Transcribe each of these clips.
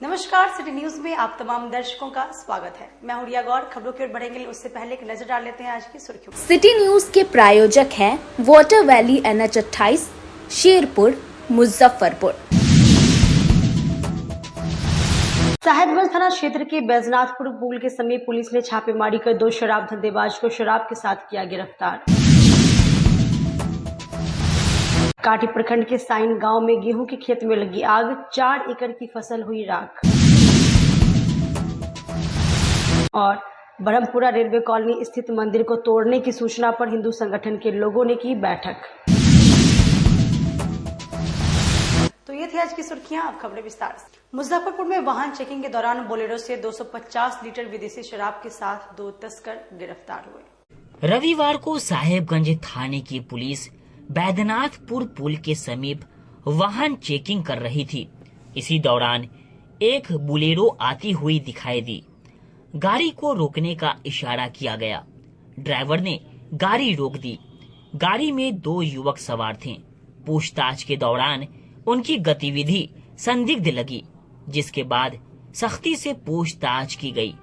नमस्कार, city news में आप तमाम दर्शकों का स्वागत है। मैं हूं रिया गौर। खबरों की ओर बढ़ेंगे उससे पहले एक नजर डाल लेते हैं आज की सुर्खियों। सिटी न्यूज के प्रायोजक हैं water valley NH 28, Sherpur, Muzaffarpur. Sahebganj थाना क्षेत्र के बैजनाथपुर पुल के समीप पुलिस ने छापेमारी कर 2 शराब धंधेबाज को शराब के साथ किया गिरफ्तार। काटी प्रखंड के साइन गांव में गेहूं के खेत में लगी आग, 4 एकड़ की फसल हुई राख। और ब्रह्मपुरा रेलवे कॉलोनी स्थित मंदिर को तोड़ने की सूचना पर हिंदू संगठन के लोगों ने की बैठक। तो ये थी आज की सुर्खियां, अब खबरें विस्तार से। मुजफ्फरपुर में वाहन चेकिंग के दौरान बोलेरो से 250 लीटर विदेशी शराब के साथ 2 तस्कर गिरफ्तार हुए। रविवार को साहेबगंज थाने की पुलिस बैद्यनाथपुर पुल के समीप वाहन चेकिंग कर रही थी। इसी दौरान एक बोलेरो आती हुई दिखाई दी। गाड़ी को रोकने का इशारा किया गया। ड्राइवर ने गाड़ी रोक दी। गाड़ी में 2 युवक सवार थे। पूछताछ के दौरान उनकी गतिविधि संदिग्ध लगी, जिसके बाद सख्ती से पूछताछ की गई।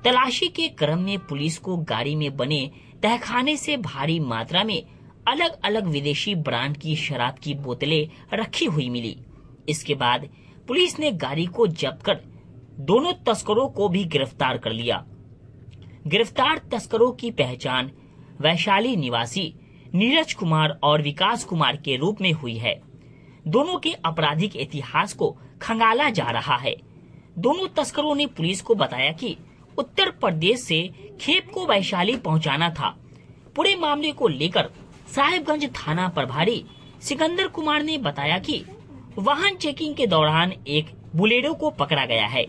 तलाशी के क्रम में पुलिस को गाड़ी में बने तहखाने से भारी मात्रा में अलग अलग विदेशी ब्रांड की शराब की बोतलें रखी हुई मिली। इसके बाद पुलिस ने गाड़ी को जब्त कर दोनों तस्करों को भी गिरफ्तार कर लिया। गिरफ्तार तस्करों की पहचान वैशाली निवासी नीरज कुमार और विकास कुमार के रूप में हुई है। दोनों के आपराधिक इतिहास को खंगाला जा रहा है। दोनों तस्करों ने पुलिस को बताया कि उत्तर प्रदेश से खेप को वैशाली पहुंचाना था। पूरे मामले को लेकर साहेबगंज थाना प्रभारी सिकंदर कुमार ने बताया कि वाहन चेकिंग के दौरान एक बोलेरो को पकड़ा गया है।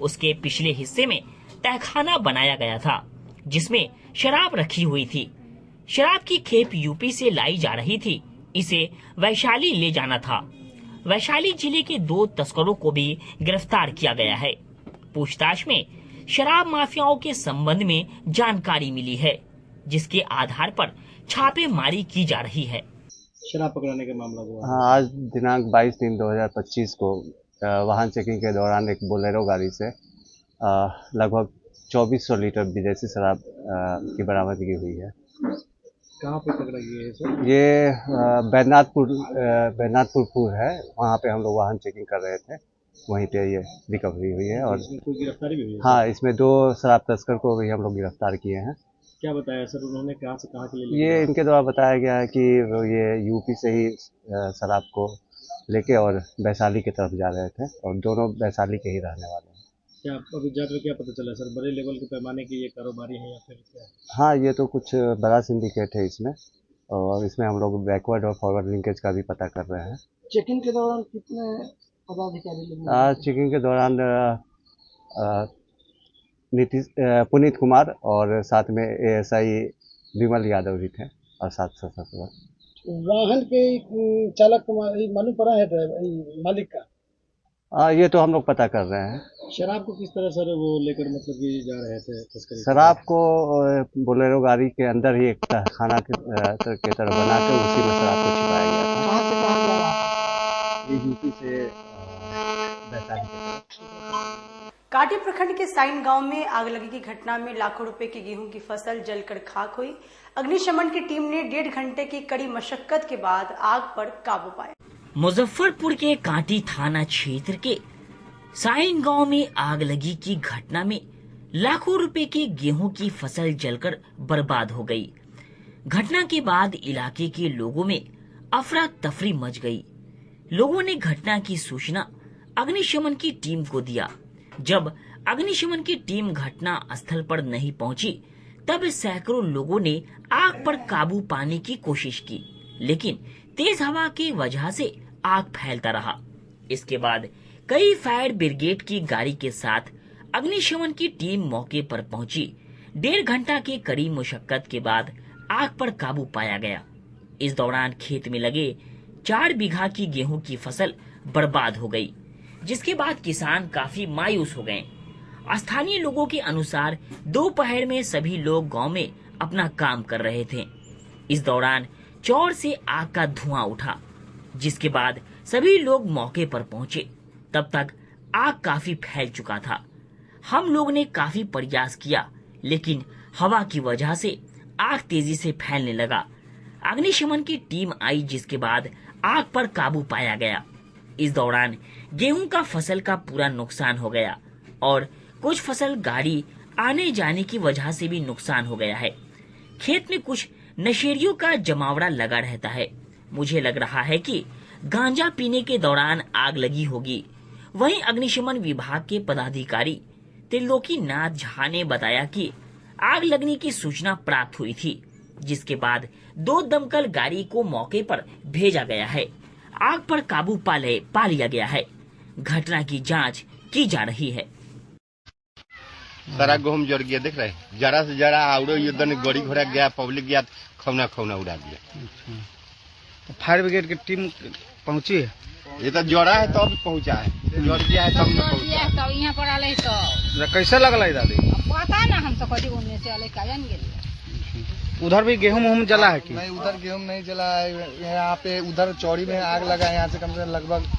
उसके पिछले हिस्से में तहखाना बनाया गया था, जिसमें शराब रखी हुई थी। शराब की खेप यूपी से लाई जा रही थी। इसे वैशाली ले जाना था। वैशाली जिले के 2 तस्करों को भी गिरफ्तार किया गया है। पूछताछ में शराब माफियाओं के संबंध में जानकारी मिली है, जिसके आधार पर छापेमारी की जा रही है। शराब पकड़ने का मामला हुआ। हाँ, आज दिनांक 22/3/2025 को वाहन चेकिंग के दौरान एक बोलेरो गाड़ी से लगभग 2400 लीटर विदेशी शराब की बरामदगी हुई है। कहाँ पे पकड़ा गया है सर? ये बैद्यनाथपुर है। वहाँ पे हम लोग वाहन चेकिंग कर रहे थे, वहीं पे ये रिकवरी हुई है। और इसमें कोई गिरफ्तारी भी हुई है? हाँ, इसमें 2 शराब तस्कर को भी हम लोग गिरफ्तार किए हैं। क्या बताया सर उन्होंने, कहाँ से कहाँ के लिए? ये इनके द्वारा बताया गया है कि ये यूपी से ही शराब को लेके और वैशाली की तरफ जा रहे थे, और दोनों वैशाली के ही रहने वाले हैं। क्या अभी जाकर क्या पता चला सर, बड़े लेवल के पैमाने की ये कारोबारी है या फिर क्या? हाँ, ये तो कुछ बड़ा सिंडिकेट है इसमें, और इसमें हम लोग बैकवर्ड और फॉरवर्ड लिंकेज का भी पता कर रहे हैं। चेकिंग के दौरान कितने पदाधिकारी लोग? आज चेकिंग के दौरान पुनीत कुमार और साथ में ASI विमल यादव भी थे, और 7 सदस्य। वाहन के चालक को मालूम पड़ा है मालिक का? ये तो हम लोग पता कर रहे हैं। शराब को किस तरह सर वो लेकर मतलब कि जा रहे थे तस्करी? शराब को बोलेरो गाड़ी के अंदर ही एक तहखाना की तरह बना के उसी में शराब को छिपाया गया था। कहाँ से कहाँ जा रहा? ये यूपी से वैशाली की तरफ। काटी प्रखंड के साइन गांव में आग लगी की घटना में लाखों रुपए की गेहूं की फसल जलकर खाक हुई। अग्निशमन की टीम ने 1.5 घंटे की कड़ी मशक्कत के बाद आग पर काबू पाया। मुजफ्फरपुर के काटी थाना क्षेत्र के साइन गांव में आग लगी की घटना में लाखों रुपए की गेहूं की फसल जलकर बर्बाद हो गई। घटना के बाद इलाके के लोगों में अफरा तफरी मच गई। लोगों ने घटना की सूचना अग्निशमन की टीम को दिया। जब अग्निशमन की टीम घटना स्थल पर नहीं पहुंची, तब सैकड़ों लोगों ने आग पर काबू पाने की कोशिश की, लेकिन तेज हवा की वजह से आग फैलता रहा। इसके बाद कई फायर ब्रिगेड की गाड़ी के साथ अग्निशमन की टीम मौके पर पहुंची। 1.5 घंटा की कड़ी मुशक्कत के बाद आग पर काबू पाया गया। इस दौरान खेत में लगे 4 बीघा की गेहूं की फसल बर्बाद हो गई, जिसके बाद किसान काफी मायूस हो गए। स्थानीय लोगों के अनुसार दोपहर में सभी लोग गांव में अपना काम कर रहे थे। इस दौरान चौर से आग का धुआं उठा, जिसके बाद सभी लोग मौके पर पहुंचे। तब तक आग काफी फैल चुका था। हम लोग ने काफी प्रयास किया, लेकिन हवा की वजह से आग तेजी से फैलने लगा। अग्निशमन की टीम आई, जिसके बाद आग पर काबू पाया गया। इस दौरान गेहूं का फसल का पूरा नुकसान हो गया और कुछ फसल गाड़ी आने जाने की वजह से भी नुकसान हो गया है। खेत में कुछ नशेड़ियों का जमावड़ा लगा रहता है। मुझे लग रहा है कि गांजा पीने के दौरान आग लगी होगी। वहीं अग्निशमन विभाग के पदाधिकारी त्रिलोकी नाथ झा ने बताया कि आग लगने की सूचना प्राप्त हुई थी, जिसके बाद 2 दमकल गाड़ी को मौके पर भेजा गया है। आग पर काबू पा लिया गया है। घटना की जांच की जा रही है। सारा गेहूं जड़ गया, देख रहे, जरा से जरा आवड़ो युद्ध गाड़ी घोड़ा गया, पब्लिक गया, खौना उड़ा दिया। तो फायर ब्रिगेड की टीम पहुंची है? ये तो जड़ा है तो अब पहुंचा है, जड़ दिया है तब तब यहाँ पर आले तो कैसे लगल है दादी? पता ना, हम तो कभी उनमें से आले का जान गए। उधर भी गेहूं जला है कि नहीं? उधर गेहूं नहीं जला है, यहाँ पे उधर चौड़ी में आग लगा है। यहाँ से कम से कम लगभग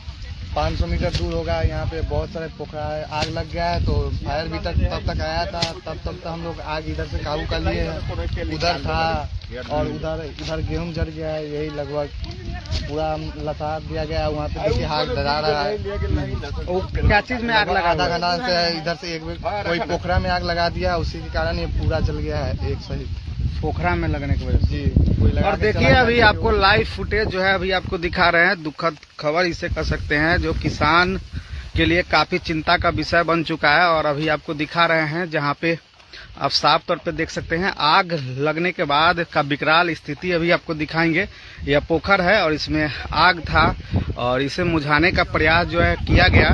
500 मीटर दूर होगा। यहाँ पे बहुत सारे पोखरा है, आग लग गया है। तो फायर भी तब तक आया था, तब हम लोग आग इधर से काबू कर लिए हैं। उधर था और उधर गेहूं जल गया है। यही लगभग पूरा लसार दिया गया है। वहाँ पे देखिए आग डरा रहा है। क्या चीज में आग लगा? आधा घंटा से इधर से कोई पोखरा में आग लगा दिया, उसी के कारण ये पूरा जल गया है एक सही पोखरा में लगने की वजह से। जी, और देखिए अभी आपको लाइव फुटेज जो है अभी आपको दिखा रहे हैं। दुखद खबर इसे कह सकते हैं, जो किसान के लिए काफी चिंता का विषय बन चुका है। और अभी आपको दिखा रहे हैं जहां पे आप साफ तौर पे देख सकते हैं आग लगने के बाद का विकराल स्थिति अभी आपको दिखाएंगे। यह पोखर है और इसमें आग था और इसे बुझाने का प्रयास जो है किया गया।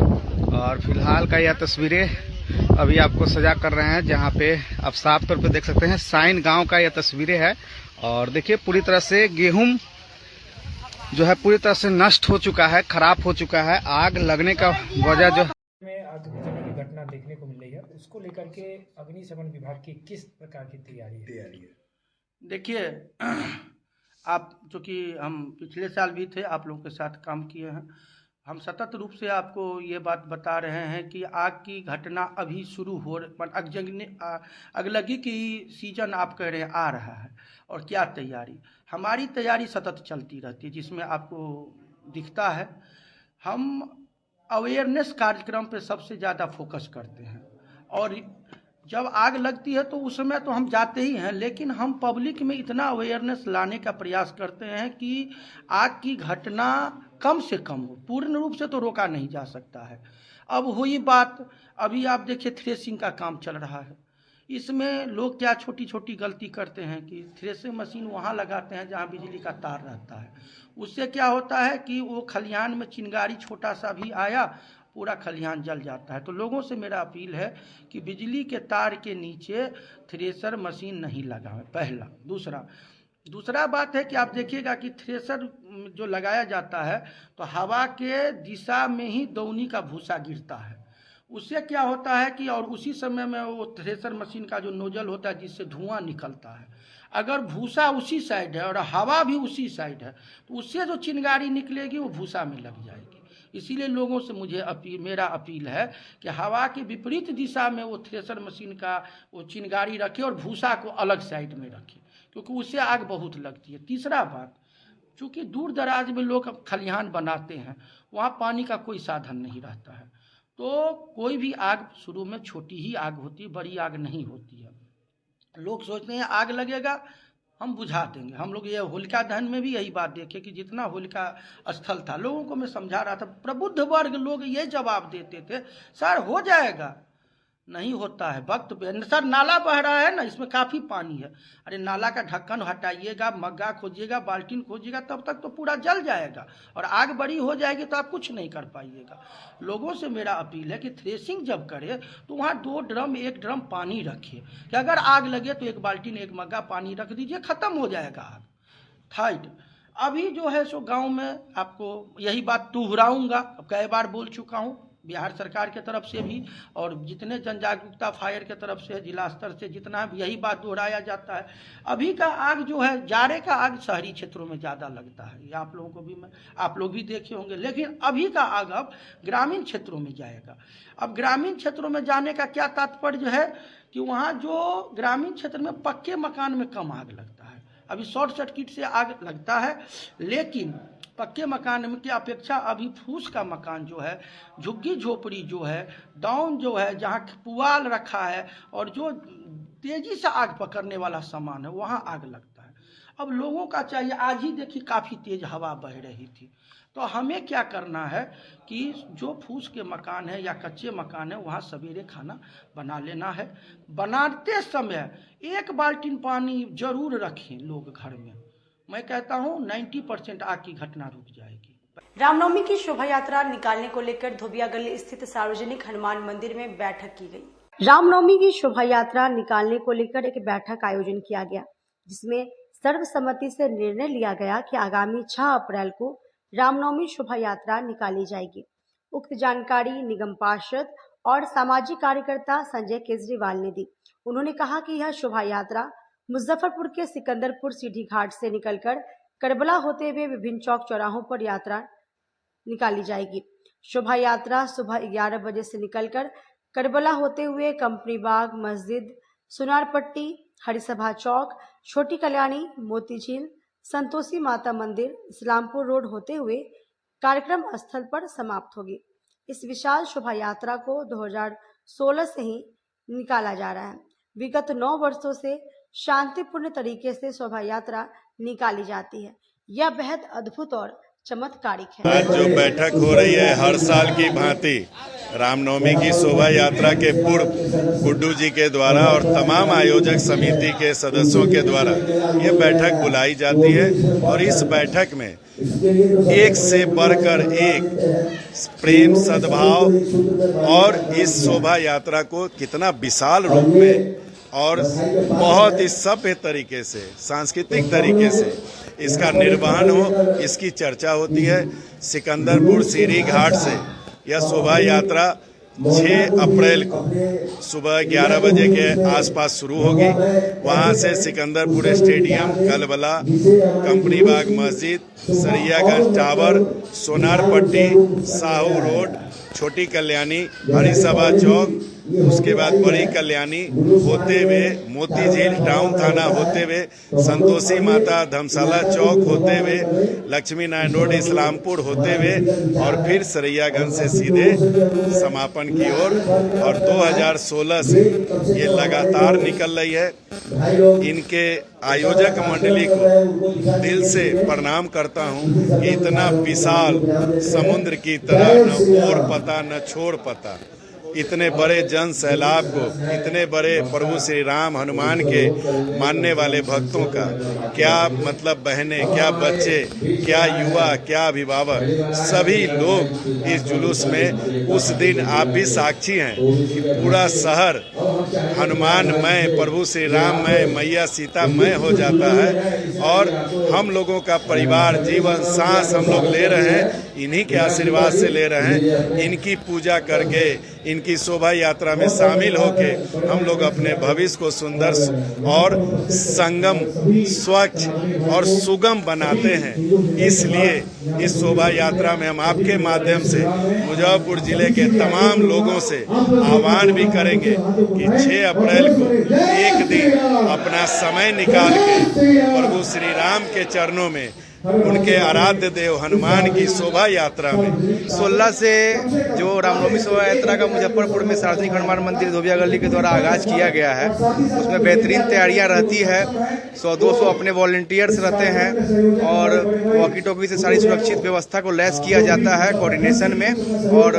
और फिलहाल का यह तस्वीरें अभी आपको सजा कर रहे हैं, जहां पे आप साफ तौर पे देख सकते हैं साइन गांव का यह तस्वीरें है। और देखिए पूरी तरह से गेहूं जो है पूरी तरह से नष्ट हो चुका है, खराब हो चुका है। आग लगने का वजह जो में आग लगने की घटना देखने को मिल रही है, उसको लेकर के अग्निशमन विभाग की किस प्रकार की तैयारी है? देखिए, आप चूँकि हम पिछले साल भी थे, आप लोगों के साथ काम किए हैं। हम सतत रूप से आपको ये बात बता रहे हैं कि आग की घटना अभी शुरू हो, अगलगी की सीजन आप कह रहे हैं आ रहा है। और क्या तैयारी? हमारी तैयारी सतत चलती रहती है, जिसमें आपको दिखता है हम अवेयरनेस कार्यक्रम पे सबसे ज़्यादा फोकस करते हैं। और जब आग लगती है तो उस समय तो हम जाते ही हैं, लेकिन हम पब्लिक में इतना अवेयरनेस लाने का प्रयास करते हैं कि आग की घटना कम से कम हो। पूर्ण रूप से तो रोका नहीं जा सकता है। अब हुई बात, अभी आप देखिए थ्रेसिंग का काम चल रहा है। इसमें लोग क्या छोटी छोटी गलती करते हैं कि थ्रेसिंग मशीन वहाँ लगाते हैं जहाँ बिजली का तार रहता है। उससे क्या होता है कि वो खलिहान में चिंगारी छोटा सा भी आया, पूरा खलिहान जल जाता है। तो लोगों से मेरा अपील है कि बिजली के तार के नीचे थ्रेसर मशीन नहीं लगाएं, पहला। दूसरा बात है कि आप देखिएगा कि थ्रेसर जो लगाया जाता है तो हवा के दिशा में ही दौनी का भूसा गिरता है। उससे क्या होता है कि और उसी समय में वो थ्रेसर मशीन का जो नोजल होता है जिससे धुआं निकलता है, अगर भूसा उसी साइड है और हवा भी उसी साइड है तो उससे जो चिंगारी निकलेगी वो भूसा में लग जाएगी। इसीलिए लोगों से मेरा अपील है कि हवा के विपरीत दिशा में वो थ्रेसर मशीन का वो चिंगारी रखें और भूसा को अलग साइड में रखें, क्योंकि उससे आग बहुत लगती है। तीसरा बात, चूँकि दूर दराज में लोग खलिहान बनाते हैं, वहाँ पानी का कोई साधन नहीं रहता है, तो कोई भी आग शुरू में छोटी ही आग होती है, बड़ी आग नहीं होती है। लोग सोचते हैं आग लगेगा हम बुझा देंगे। हम लोग ये होलिका दहन में भी यही बात देखे कि जितना होलिका स्थल था, लोगों को मैं समझा रहा था, प्रबुद्ध वर्ग लोग ये जवाब देते थे, सर हो जाएगा। नहीं होता है। वक्त सर नाला बह रहा है ना, इसमें काफ़ी पानी है। अरे नाला का ढक्कन हटाइएगा, मग्गा खोजिएगा, बाल्टीन खोजिएगा, तब तक तो पूरा जल जाएगा और आग बड़ी हो जाएगी तो आप कुछ नहीं कर पाइएगा। लोगों से मेरा अपील है कि थ्रेसिंग जब करे तो वहाँ 2 ड्रम 1 ड्रम पानी रखिए कि अगर आग लगे तो 1 बाल्टीन 1 मग्गा पानी रख दीजिए, ख़त्म हो जाएगा आग। थर्ड, अभी जो है सो गाँव में आपको यही बात दोहराऊँगा, कई बार बोल चुका हूँ, बिहार सरकार के तरफ से भी और जितने जन जागरूकता फायर के तरफ से जिला स्तर से जितना भी यही बात दोहराया जाता है। अभी का आग जो है, जाड़े का आग शहरी क्षेत्रों में ज़्यादा लगता है, ये आप लोगों को भी आप लोग भी देखे होंगे, लेकिन अभी का आग अब ग्रामीण क्षेत्रों में जाएगा। अब ग्रामीण क्षेत्रों में जाने का क्या तात्पर्य है कि वहाँ जो ग्रामीण क्षेत्र में पक्के मकान में कम आग लगता है। अभी शॉर्ट सर्किट से आग लगता है, लेकिन पक्के मकान की अपेक्षा अभी फूस का मकान जो है, झुग्गी झोपड़ी जो है, डाउन जो है, जहाँ पुआल रखा है और जो तेजी से आग पकड़ने वाला सामान है, वहाँ आग लगता है। अब लोगों का चाहिए, आज ही देखिए काफ़ी तेज हवा बह रही थी, तो हमें क्या करना है कि जो फूस के मकान है या कच्चे मकान है, वहाँ सवेरे खाना बना लेना है। बनाते समय 1 बाल्टी पानी जरूर रखें लोग घर में। मैं कहता हूँ 90% आग की घटना रुक जाएगी। रामनवमी की शोभा यात्रा निकालने को लेकर धोबिया गली स्थित सार्वजनिक हनुमान मंदिर में बैठक की गई। रामनवमी की शोभा यात्रा निकालने को लेकर एक बैठक का आयोजन किया गया, जिसमें सर्वसम्मति से निर्णय लिया गया कि आगामी 6 अप्रैल को रामनवमी शोभा यात्रा निकाली जाएगी। उक्त जानकारी निगम पार्षद और सामाजिक कार्यकर्ता संजय केजरीवाल ने दी। उन्होंने कहा कि यह शोभा यात्रा मुजफ्फरपुर के सिकंदरपुर सीढ़ी घाट से निकलकर करबला होते हुए विभिन्न चौक चौराहों पर यात्रा निकाली जाएगी। शोभा यात्रा सुबह 11 बजे से निकलकर करबला होते हुए कंपनी बाग मस्जिद, सुनारपट्टी, हरिसभा चौक, छोटी कल्याणी, मोती झील, संतोषी माता मंदिर, इस्लामपुर रोड होते हुए कार्यक्रम स्थल पर समाप्त होगी। इस विशाल शोभा यात्रा को 2016 से ही निकाला जा रहा है। विगत 9 वर्षों से शांतिपूर्ण तरीके से शोभा यात्रा निकाली जाती है। यह बेहद अद्भुत और चमत्कारिक है। आज जो बैठक हो रही है, हर साल की भांति रामनवमी की शोभा यात्रा के पूर्व गुड्डू जी के द्वारा और तमाम आयोजक समिति के सदस्यों के द्वारा ये बैठक बुलाई जाती है और इस बैठक में एक से बढ़कर एक प्रेम, सद्भाव और इस शोभा यात्रा को कितना विशाल रूप में और बहुत ही सभ्य तरीके से, सांस्कृतिक तरीके से इसका निर्वहन हो, इसकी चर्चा होती है। सिकंदरपुर सीढ़ी घाट से यह शोभा यात्रा 6 अप्रैल को सुबह 11 बजे के आसपास शुरू होगी। वहां से सिकंदरपुर स्टेडियम, कलबला, कंपनी बाग मस्जिद, सरियागंज टावर, सोनारपट्टी, साहू रोड, छोटी कल्याणी, हरिसभा चौक, उसके बाद बड़ी कल्याणी होते हुए मोती झील टाउन थाना होते हुए संतोषी माता धर्मशाला चौक होते हुए लक्ष्मी नारायण रोड इस्लामपुर होते हुए और फिर सरैयागंज से सीधे समापन की ओर। और 2016 से ये लगातार निकल रही है। इनके आयोजक मंडली को दिल से प्रणाम करता हूँ कि इतना विशाल समुद्र की तरह न ओर पता न छोड़ पता, इतने बड़े जन सैलाब को, इतने बड़े प्रभु श्री राम हनुमान के मानने वाले भक्तों का क्या मतलब, बहनें, क्या बच्चे, क्या युवा, क्या अभिभावक, सभी लोग इस जुलूस में। उस दिन आप भी साक्षी हैं कि पूरा शहर हनुमानमय, प्रभु श्री राममय, मैया सीतामय हो जाता है। और हम लोगों का परिवार, जीवन, सांस हम लोग ले रहे हैं, इन्हीं के आशीर्वाद से ले रहे हैं। इनकी पूजा करके, इनकी शोभा यात्रा में शामिल होके हम लोग अपने भविष्य को सुंदर और संगम, स्वच्छ और सुगम बनाते हैं। इसलिए इस शोभा यात्रा में हम आपके माध्यम से मुजफ्फरपुर जिले के तमाम लोगों से आह्वान भी करेंगे कि 6 अप्रैल को एक दिन अपना समय निकाल के प्रभु श्री राम के चरणों में, उनके आराध्य देव हनुमान की शोभा यात्रा में 16 से जो रामनवमी शोभा यात्रा का मुजफ्फरपुर में सार्वजनिक हनुमान मंदिर धोबिया गली के द्वारा आगाज किया गया है, उसमें बेहतरीन तैयारियां रहती है। 100-200 अपने वॉलंटियर्स रहते हैं और वॉकी टॉकी से सारी सुरक्षित व्यवस्था को लैस किया जाता है कोऑर्डिनेशन में। और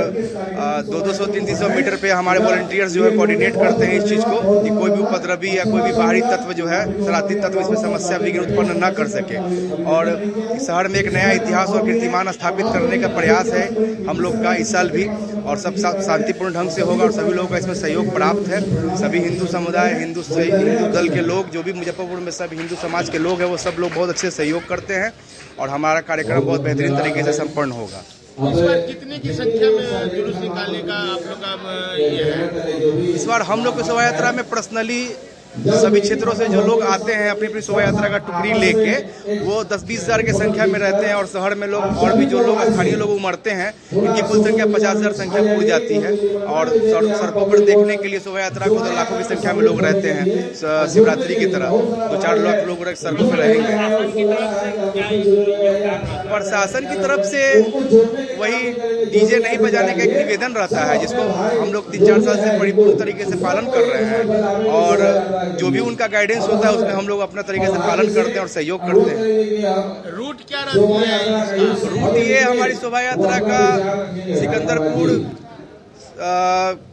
200-300 मीटर पे हमारे वॉलंटियर्स जो है कोऑर्डिनेट करते हैं इस चीज़ को कि कोई भी उपद्रवी या कोई भी बाहरी तत्व जो है, शरारती तत्व इसमें समस्या विघ्न उत्पन्न न कर सके। और शहर में एक नया इतिहास और कीर्तिमान स्थापित करने का प्रयास है हम लोग का इस साल भी, और सब शांतिपूर्ण ढंग से होगा और सभी लोगों का इसमें सहयोग प्राप्त है। सभी हिंदू समुदाय, हिंदू दल के लोग, जो भी मुजफ्फरपुर में सब हिंदू समाज के लोग हैं, वो सब लोग बहुत अच्छे सहयोग करते हैं और हमारा कार्यक्रम बहुत बेहतरीन तरीके से संपन्न होगा। इस बार कितने की संख्या में जुलूस निकालने का आप लोग का ये है? इस बार हम लोग की शोभा यात्रा में पर्सनली सभी क्षेत्रों से जो लोग आते हैं अपनी अपनी शोभा यात्रा का टुकड़ी लेके, वो 10-20 हजार की संख्या में रहते हैं और शहर में लोग और भी जो लोग स्थानीय लोग उमड़ते हैं, इनकी कुल संख्या 50,000 संख्या पूरी जाती है। और सड़कों पर देखने के लिए शोभा यात्रा को तो लाखों की संख्या में लोग रहते हैं। शिवरात्रि की तरह 2-4 लाख लोग सड़कों पर रहेंगे। प्रशासन की तरफ से वही डीजे नहीं बजाने का एक निवेदन रहता है, जिसको हम लोग 3-4 साल से परिपूर्ण तरीके से पालन कर रहे हैं और जो भी उनका गाइडेंस होता है उसमें हम लोग अपना तरीके से पालन करते हैं और सहयोग करते हैं। रूट क्या रहती है? रूट ये हमारी शोभा यात्रा का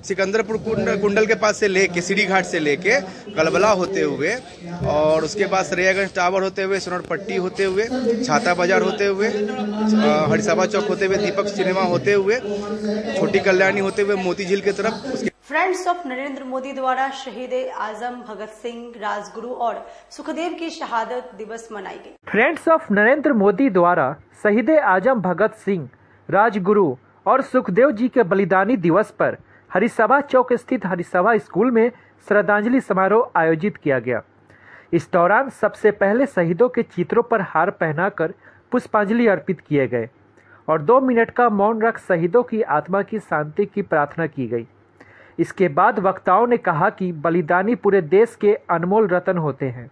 सिकंदरपुर कुंडल के पास से लेके सीढ़ी घाट से लेके कलबला होते हुए और उसके बाद सरैयागंज टावर होते हुए, सोनरपट्टी होते हुए, छाता बाजार होते हुए, हरिसभा चौक होते हुए, दीपक सिनेमा होते हुए, छोटी कल्याणी होते हुए मोती झील की तरफ। फ्रेंड्स ऑफ नरेंद्र मोदी द्वारा शहीद आजम भगत सिंह, राजगुरु और सुखदेव की शहादत दिवस मनाई गई। फ्रेंड्स ऑफ नरेंद्र मोदी द्वारा शहीद आजम भगत सिंह, राजगुरु और सुखदेव जी के बलिदानी दिवस पर हरिसभा चौक स्थित हरिसभा स्कूल में श्रद्धांजलि समारोह आयोजित किया गया। इस दौरान सबसे पहले शहीदों के चित्रों पर हार पहनाकर पुष्पांजलि अर्पित किए गए और 2 मिनट का मौन रख शहीदों की आत्मा की शांति की प्रार्थना की गई। इसके बाद वक्ताओं ने कहा कि बलिदानी पूरे देश के अनमोल रत्न होते हैं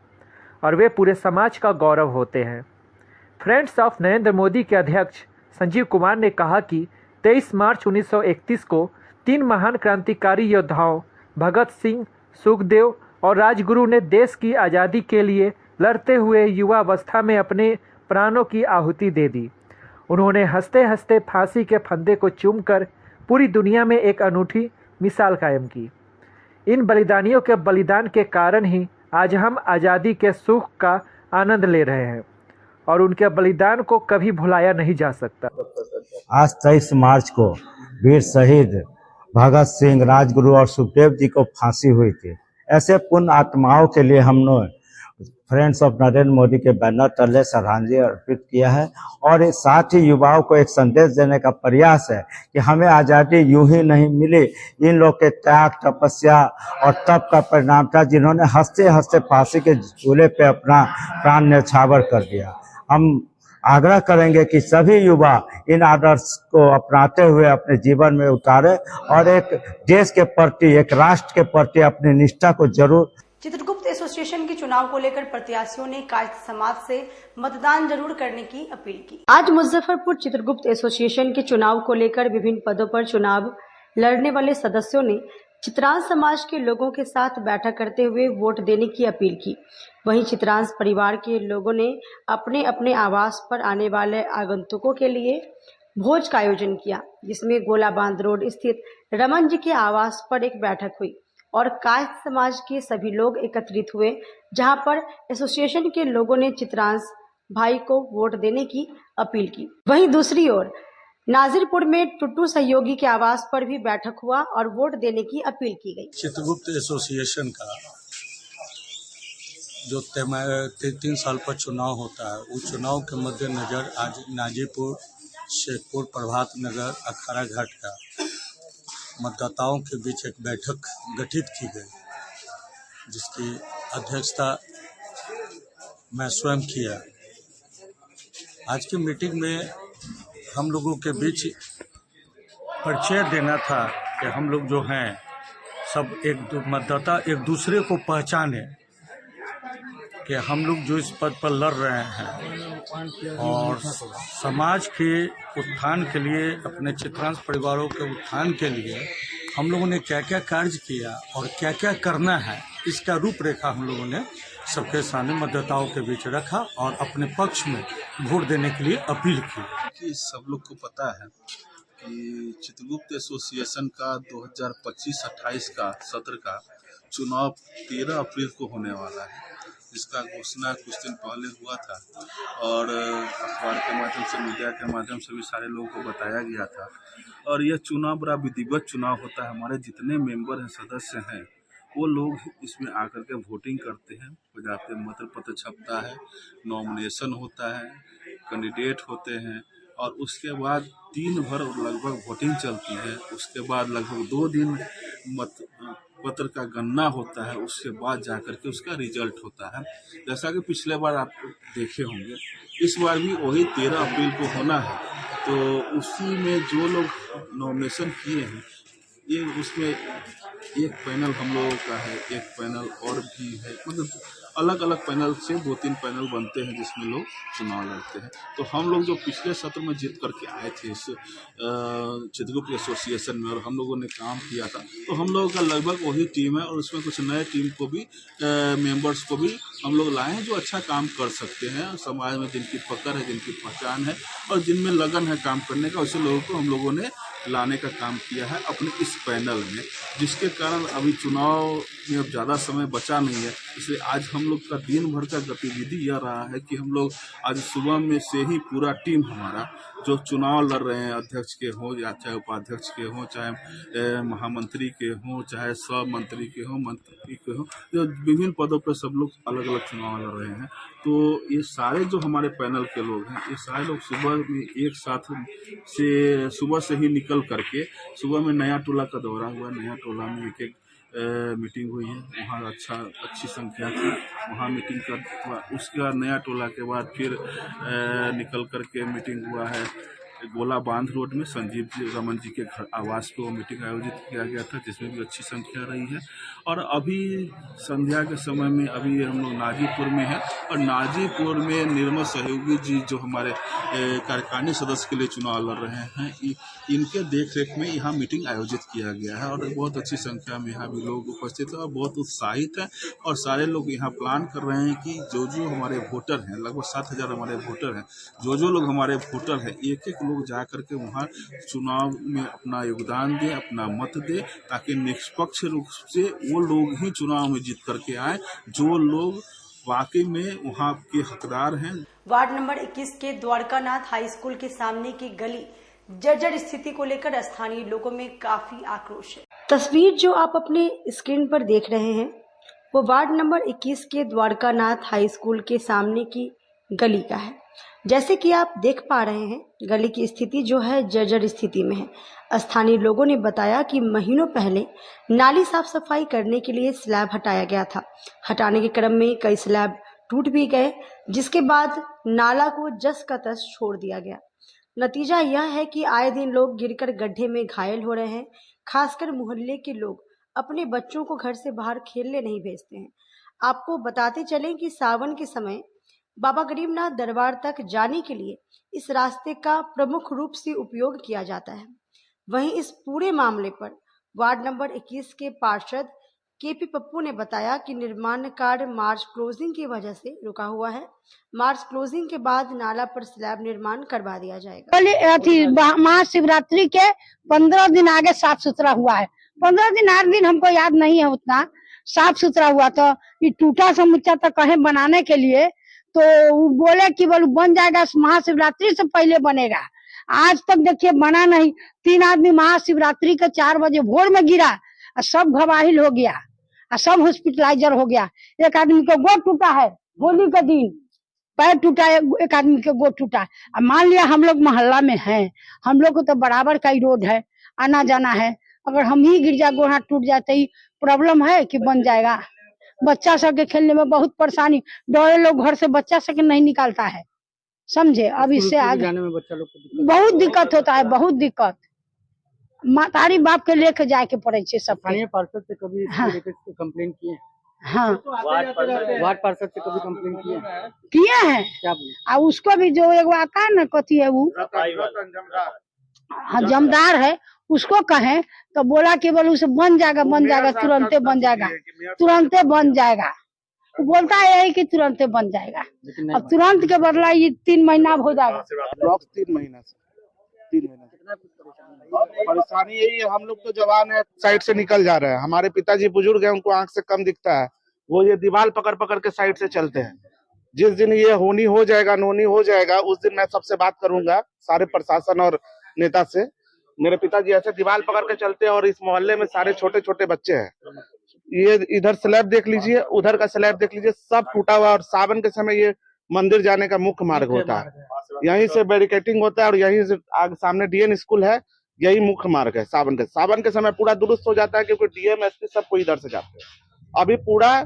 और वे पूरे समाज का गौरव होते हैं। फ्रेंड्स ऑफ नरेंद्र मोदी के अध्यक्ष संजीव कुमार ने कहा कि 23 मार्च 1931 को 3 महान क्रांतिकारी योद्धाओं भगत सिंह, सुखदेव और राजगुरु ने देश की आज़ादी के लिए लड़ते हुए युवावस्था में अपने प्राणों की आहुति दे दी। उन्होंने हंसते हंसते फांसी के फंदे को चूमकर पूरी दुनिया में एक अनूठी मिसाल कायम की। इन बलिदानियों के बलिदान के कारण ही आज हम आज़ादी के सुख का आनंद ले रहे हैं और उनके बलिदान को कभी भुलाया नहीं जा सकता। आज 23 मार्च को वीर शहीद भगत सिंह, राजगुरु और सुखदेव जी को फांसी हुई थी। ऐसे पुण्य आत्माओं के लिए हमने फ्रेंड्स ऑफ नरेंद्र मोदी के बैनर तले श्रद्धांजलि अर्पित किया है और साथ ही युवाओं को एक संदेश देने का प्रयास है कि हमें आज़ादी यूं ही नहीं मिली, इन लोग के त्याग, तपस्या और तप का परिणाम था, जिन्होंने हंसते हंसते फांसी के झूले पे अपना प्राण न्यौछावर कर दिया। हम आग्रह करेंगे कि सभी युवा इन आदर्श को अपनाते हुए अपने जीवन में उतारे और एक देश के प्रति, एक राष्ट्र के प्रति अपनी निष्ठा को जरूर। चित्रगुप्त एसोसिएशन के चुनाव को लेकर प्रत्याशियों ने कायस्थ समाज से मतदान जरूर करने की अपील की। आज मुजफ्फरपुर चित्रगुप्त एसोसिएशन के चुनाव को लेकर विभिन्न पदों पर चुनाव लड़ने वाले सदस्यों ने चित्रांश समाज के लोगों के साथ बैठक करते हुए वोट देने की अपील की। वहीं चित्रांश परिवार के लोगों ने अपने अपने आवास पर आने वाले आगंतुकों के लिए भोज का आयोजन किया, जिसमें गोलाबांध रोड स्थित रमन जी के आवास पर एक बैठक हुई और कायस्थ समाज के सभी लोग एकत्रित हुए, जहां पर एसोसिएशन के लोगों ने चित्रांश भाई को वोट देने की अपील की। वहीं दूसरी ओर नाजिरपुर में टुट्टू सहयोगी के आवास पर भी बैठक हुआ और वोट देने की अपील की गई। चित्रगुप्त एसोसिएशन का जो 3 साल पर चुनाव होता है, उस चुनाव के मद्देनजर आज नाजीपुर, शेखपुर, प्रभात नगर, अखाड़ा घाट का मतदाताओं के बीच एक बैठक गठित की गई, जिसकी अध्यक्षता मैं स्वयं किया। आज की मीटिंग में हम लोगों के बीच परिचय देना था कि हम लोग जो हैं सब मतदाता एक दूसरे को पहचाने कि हम लोग जो इस पद पर लड़ रहे हैं और समाज के उत्थान के लिए, अपने चित्रांश परिवारों के उत्थान के लिए हम लोगों ने क्या क्या कार्य किया और क्या क्या करना है, इसका रूपरेखा हम लोगों ने सबके सामने मतदाताओं के बीच रखा और अपने पक्ष में वोट देने के लिए अपील की। कि सब लोग को पता है कि चित्रगुप्त एसोसिएशन का 2025-28 का सत्र का चुनाव 13 अप्रैल को होने वाला है, जिसका घोषणा कुछ दिन पहले हुआ था और अखबार के माध्यम से, मीडिया के माध्यम से भी सारे लोगों को बताया गया था। और यह चुनाव बड़ा विधिवत चुनाव होता है। हमारे जितने मेंबर हैं, सदस्य हैं, वो लोग इसमें आकर के वोटिंग करते हैं, हो जाते हैं, मतपत्र छपता है, नॉमिनेशन होता है, कैंडिडेट होते हैं और उसके बाद दिन भर लगभग वोटिंग चलती है। उसके बाद लगभग 2 दिन मत पत्र का गणना होता है, उसके बाद जाकर के उसका रिजल्ट होता है। जैसा कि पिछले बार आप देखे होंगे, इस बार भी वही 13 अप्रैल को होना है। तो उसी में जो लोग नॉमिनेशन किए हैं, ये उसमें एक पैनल हम लोगों का है, एक पैनल और भी है, मतलब अलग अलग पैनल से 2-3 पैनल बनते हैं जिसमें लोग चुनाव लड़ते हैं। तो हम लोग जो पिछले सत्र में जीत करके आए थे इस चित्रगुप्त एसोसिएशन में, और हम लोगों ने काम किया था, तो हम लोगों का लगभग वही टीम है। और उसमें कुछ नए टीम को भी मेंबर्स को भी हम लोग लाए हैं जो अच्छा काम कर सकते हैं, समाज में जिनकी पकड़ है, जिनकी पहचान है और जिनमें लगन है काम करने का, उसे लोगों को हम लोगों ने लाने का काम किया है अपने इस पैनल में, जिसके कारण अभी चुनाव में अब ज़्यादा समय बचा नहीं है। इसलिए आज हम लोग का दिन भर का गतिविधि यह रहा है कि हम लोग आज सुबह में से ही पूरा टीम हमारा जो चुनाव लड़ रहे हैं, अध्यक्ष के हों या चाहे उपाध्यक्ष के हों, चाहे महामंत्री के हों, चाहे सब मंत्री के हों, मंत्री के हों, जो विभिन्न पदों पर सब लोग अलग अलग चुनाव लड़ रहे हैं। तो ये सारे जो हमारे पैनल के लोग हैं, ये सारे लोग सुबह में एक साथ से सुबह से ही निकल करके, सुबह में नया टोला का दौरा हुआ, नया टोला में एक मीटिंग हुई है, वहाँ अच्छी संख्या थी, वहाँ मीटिंग कर, उसके बाद नया टोला के बाद फिर निकल करके मीटिंग हुआ है गोला बांध रोड में संजीव जी रमन जी के घर आवास पे वो मीटिंग आयोजित किया गया था, जिसमें भी अच्छी संख्या रही है। और अभी संध्या के समय में अभी हम लोग नाजीपुर में हैं, और नाजीपुर में निर्मल सहयोगी जी जो हमारे कार्यकारिणी सदस्य के लिए चुनाव लड़ रहे हैं, इनके देख रेख में यहाँ मीटिंग आयोजित किया गया है और बहुत अच्छी संख्या में यहाँ भी लोग उपस्थित हैं और बहुत उत्साहित हैं। और सारे लोग यहाँ प्लान कर रहे हैं कि जो जो हमारे वोटर हैं, लगभग 7,000 हमारे वोटर हैं, जो लोग हमारे वोटर हैं, एक एक लोग जा करके वहाँ चुनाव में अपना योगदान दें, अपना मत दें, ताकि निष्पक्ष रूप से वो लोग ही चुनाव में जीत करके आए जो लोग वाकई में वहाँ के हकदार हैं। वार्ड नंबर 21 के द्वारकानाथ हाई स्कूल के सामने की गली जर्जर स्थिति को लेकर स्थानीय लोगों में काफी आक्रोश है। तस्वीर जो आप अपने स्क्रीन पर देख रहे हैं वो वार्ड नंबर 21 के द्वारकानाथ हाई स्कूल के सामने की गली का है। जैसे कि आप देख पा रहे हैं, गली की स्थिति जो है जर्जर स्थिति में है। स्थानीय लोगों ने बताया कि महीनों पहले नाली साफ सफाई करने के लिए स्लैब हटाया गया था। हटाने के क्रम में कई स्लैब टूट भी गए, जिसके बाद नाला को जस का तस छोड़ दिया गया। नतीजा यह है कि आए दिन लोग गिरकर गड्ढे में घायल हो रहे हैं। खासकर मोहल्ले के लोग अपने बच्चों को घर से बाहर खेलने नहीं भेजते हैं। आपको बताते चलें कि सावन के समय बाबा गरीबनाथ दरबार तक जाने के लिए इस रास्ते का प्रमुख रूप से उपयोग किया जाता है। वहीं इस पूरे मामले पर वार्ड नंबर 21 के पार्षद केपी पप्पू ने बताया कि निर्माण कार्य मार्च क्लोजिंग की वजह से रुका हुआ है। मार्च क्लोजिंग के बाद नाला पर स्लैब निर्माण करवा दिया जाएगा। महाशिवरात्रि के 15 दिन आगे साफ सुथरा हुआ है। 15 दिन 8 दिन हमको याद नहीं है, उतना साफ सुथरा हुआ। तो ये टूटा समुच्चा तक कहें बनाने के लिए, तो वो बोले कि बोल बन जाएगा, महाशिवरात्रि से पहले बनेगा। आज तक देखिए बना नहीं। 3 आदमी महाशिवरात्रि के 4 बजे भोर में गिरा और सब घबाहिल हो गया और सब हॉस्पिटलाइजर हो गया। एक आदमी का गोड़ टूटा है, होली के दिन पैर टूटा है, एक आदमी के गोड़ टूटा है। मान लिया हम लोग मोहल्ला में हैं, हम लोग को तो बराबर का ही रोड है, आना जाना है। अगर हम ही गिर जाए, गोड़ हाथ टूट जाए तो प्रॉब्लम है कि बन जाएगा। बच्चा सब के खेलने में बहुत परेशानी, डरे लोग घर से बच्चा सब के नहीं निकालता है, समझे। अब इससे आगे जाने में बच्चा लोग को बहुत दिक्कत होता है, बहुत दिक्कत। मातारी बाप के लेके जाए के पड़े सब। पार्षद से कभी कंप्लेन किए? हाँ, वार्ड पार्षद से कभी कंप्लेन किए हैं। क्या और उसको भी जो एक आता है ना, कथी है वो जमदार है, उसको कहें तो बोला कि बोले उसे बन जाएगा, बन जाएगा, तुरंते बन जाएगा, तुरंते बन जाएगा। वो बोलता है कि तुरंते बन जाएगा, अब तुरंत के बदला ये 3 महीना हो जाएगा। 3 महीना से परेशानी यही है। हम लोग तो जवान है, साइड से निकल जा रहे हैं। हमारे पिताजी बुजुर्ग हैं, उनको आंख से कम दिखता है, वो ये दीवार पकड़ पकड़ के साइड से चलते हैं। जिस दिन ये होनी हो जाएगा, नोनी हो जाएगा, उस दिन मैं सबसे बात करूंगा, सारे प्रशासन और नेता से। मेरे पिताजी ऐसे दीवार पकड़ के चलते हैं और इस मोहल्ले में सारे छोटे छोटे बच्चे हैं। ये इधर स्लैब देख लीजिए, उधर का स्लैब देख लीजिए, सब टूटा हुआ। और सावन के समय ये मंदिर जाने का मुख्य मार्ग होता है, यहीं से बैरिकेटिंग होता है और यहीं से आगे सामने डीएन स्कूल है, यही मुख्य मार्ग है। सावन के समय पूरा दुरुस्त हो जाता है क्योंकि डीएम एसपी सबको इधर से जाते हैं। अभी पूरा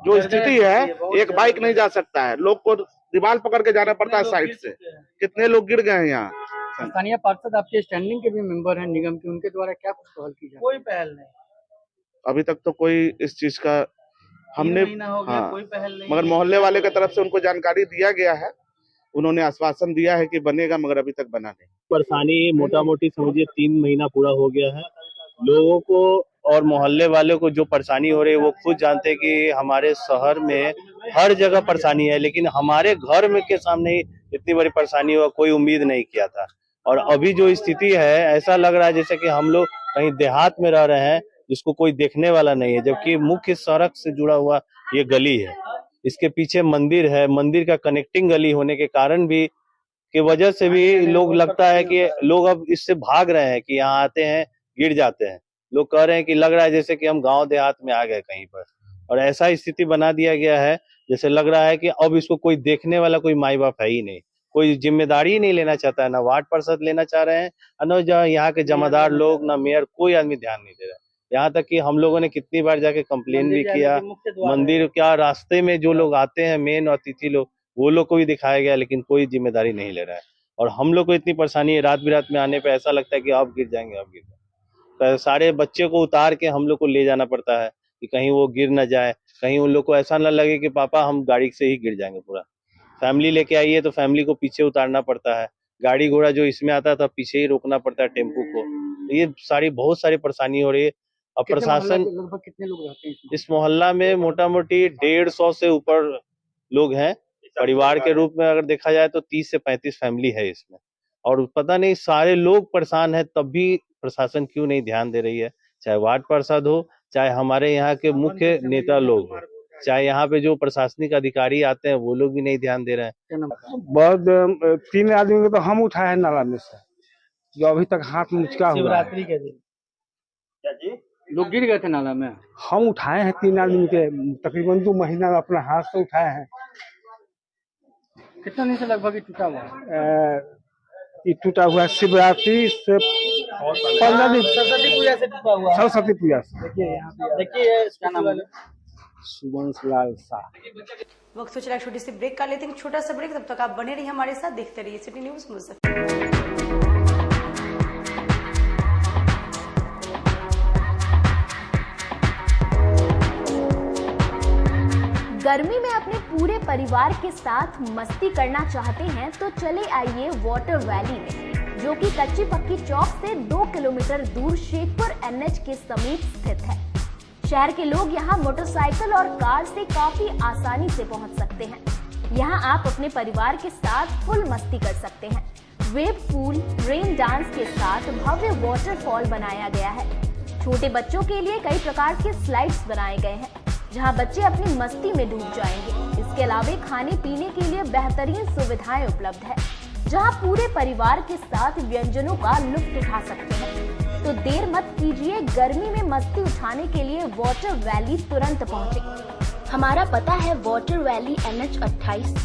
जो स्थिति है, एक बाइक नहीं जा सकता है, लोग को दीवार पकड़ के जाना पड़ता है साइड से। कितने लोग गिर गए हैं यहाँ। स्थानीय पार्षद आपके स्टैंडिंग के भी मेंबर हैं निगम के, उनके द्वारा क्या कुछ पहल की जाए? कोई पहल नहीं अभी तक तो कोई इस चीज का हमने कोई पहल नहीं। मगर मोहल्ले वाले की तरफ से उनको जानकारी दिया गया है, उन्होंने आश्वासन दिया है कि बनेगा, मगर अभी तक बना नहीं। परेशानी मोटा मोटी समझिए 3 महीना पूरा हो गया है। लोगों को और मोहल्ले वालों को जो परेशानी हो रही है वो खुद जानते हैं कि हमारे शहर में हर जगह परेशानी है, लेकिन हमारे घर में के सामने ही इतनी बड़ी परेशानी हुआ, कोई उम्मीद नहीं किया था। और अभी जो स्थिति है, ऐसा लग रहा है जैसे कि हम लोग कहीं देहात में रह रहे हैं जिसको कोई देखने वाला नहीं है, जबकि मुख्य सड़क से जुड़ा हुआ ये गली है। इसके पीछे मंदिर है, मंदिर का कनेक्टिंग गली होने के कारण भी की वजह से भी लोग लगता है कि लोग अब इससे भाग रहे हैं कि यहाँ आते हैं गिर जाते हैं। लोग कह रहे हैं कि लग रहा है जैसे कि हम गांव देहात में आ गए कहीं पर, और ऐसा स्थिति बना दिया गया है जैसे लग रहा है कि अब इसको कोई देखने वाला कोई माई बाप है ही नहीं, कोई जिम्मेदारी ही नहीं लेना चाहता है। ना वार्ड पार्षद लेना चाह रहे हैं, न यहाँ के जमादार लोग, ना मेयर, कोई आदमी ध्यान नहीं दे रहा है। यहाँ तक कि हम लोगों ने कितनी बार जाके कंप्लेन भी किया, मंदिर क्या रास्ते में जो लोग आते हैं मेन अतिथि लोग, वो लोग को भी दिखाया गया, लेकिन कोई जिम्मेदारी नहीं ले रहा है। और हम लोग को इतनी परेशानी है, रात बिरात में आने पे ऐसा लगता है कि अब गिर जाएंगे, अब गिर जाएंगे। तो सारे बच्चे को उतार के हम लोग को ले जाना पड़ता है कि कहीं वो गिर न जाए, कहीं उन लोग को ऐसा न लगे कि पापा हम गाड़ी से ही गिर जाएंगे। पूरा फैमिली लेके आइए तो फैमिली को पीछे उतारना पड़ता है, गाड़ी घोड़ा जो इसमें आता था पीछे ही रोकना पड़ता है टेम्पू को। ये सारी बहुत सारी परेशानी हो रही है। अब प्रशासन, लगभग कितने लोग रहते हैं इस मोहल्ला में मोटा मोटी 150 से ऊपर लोग हैं। परिवार के रूप में अगर देखा जाए तो 30 से 35 फैमिली है इसमें, और पता नहीं सारे लोग परेशान है, तब भी प्रशासन क्यों नहीं ध्यान दे रही है। चाहे वार्ड पार्षद हो, चाहे हमारे यहाँ के मुख्य नेता लोग हो, चाहे यहाँ पे जो प्रशासनिक अधिकारी आते हैं वो लोग भी नहीं ध्यान दे रहे हैं। बहुत 3 आदमी को तो हम उठाए हैं नाला में से, जो अभी तक हाथ में मुचका हुआ है। शिवरात्रि के दिन लोग गिर गए थे नाला में, हम उठाए हैं 3 आदमी के, तकरीबन 2 महीना अपना हाथ से उठाए हैं। कितना दिन से लगभग ये टूटा हुआ है? ये टूटा हुआ है शिवरात्रि से 15 दिन, सरस्वती पूजा से टूटा हुआ है। सरस्वती पूजा से। देखिए यहाँ पे, देखिए इसका नाम है सुबंश लाल शाह। वक्त हो चला एक छोटी सी ब्रेक का, लेते हैं छोटा सा ब्रेक। तब तक आप बने रहिए हमारे साथ, देखते रहिए सिटी न्यूज मुजफ्फरपुर। गर्मी में अपने पूरे परिवार के साथ मस्ती करना चाहते हैं तो चले आइए वाटर वैली में, जो कि कच्ची पक्की चौक से 2 किलोमीटर दूर शेखपुर NH के समीप स्थित है। शहर के लोग यहाँ मोटरसाइकिल और कार से काफी आसानी से पहुँच सकते हैं। यहाँ आप अपने परिवार के साथ फुल मस्ती कर सकते हैं। वेव पूल, रेन डांस के साथ भव्य वाटरफॉल बनाया गया है। छोटे बच्चों के लिए कई प्रकार के स्लाइड्स बनाए गए हैं, जहां बच्चे अपनी मस्ती में डूब जाएंगे। इसके अलावा खाने पीने के लिए बेहतरीन सुविधाएं उपलब्ध है, जहां पूरे परिवार के साथ व्यंजनों का लुत्फ उठा सकते हैं। तो देर मत कीजिए, गर्मी में मस्ती उठाने के लिए वाटर वैली तुरंत पहुंचे। हमारा पता है water valley NH 28,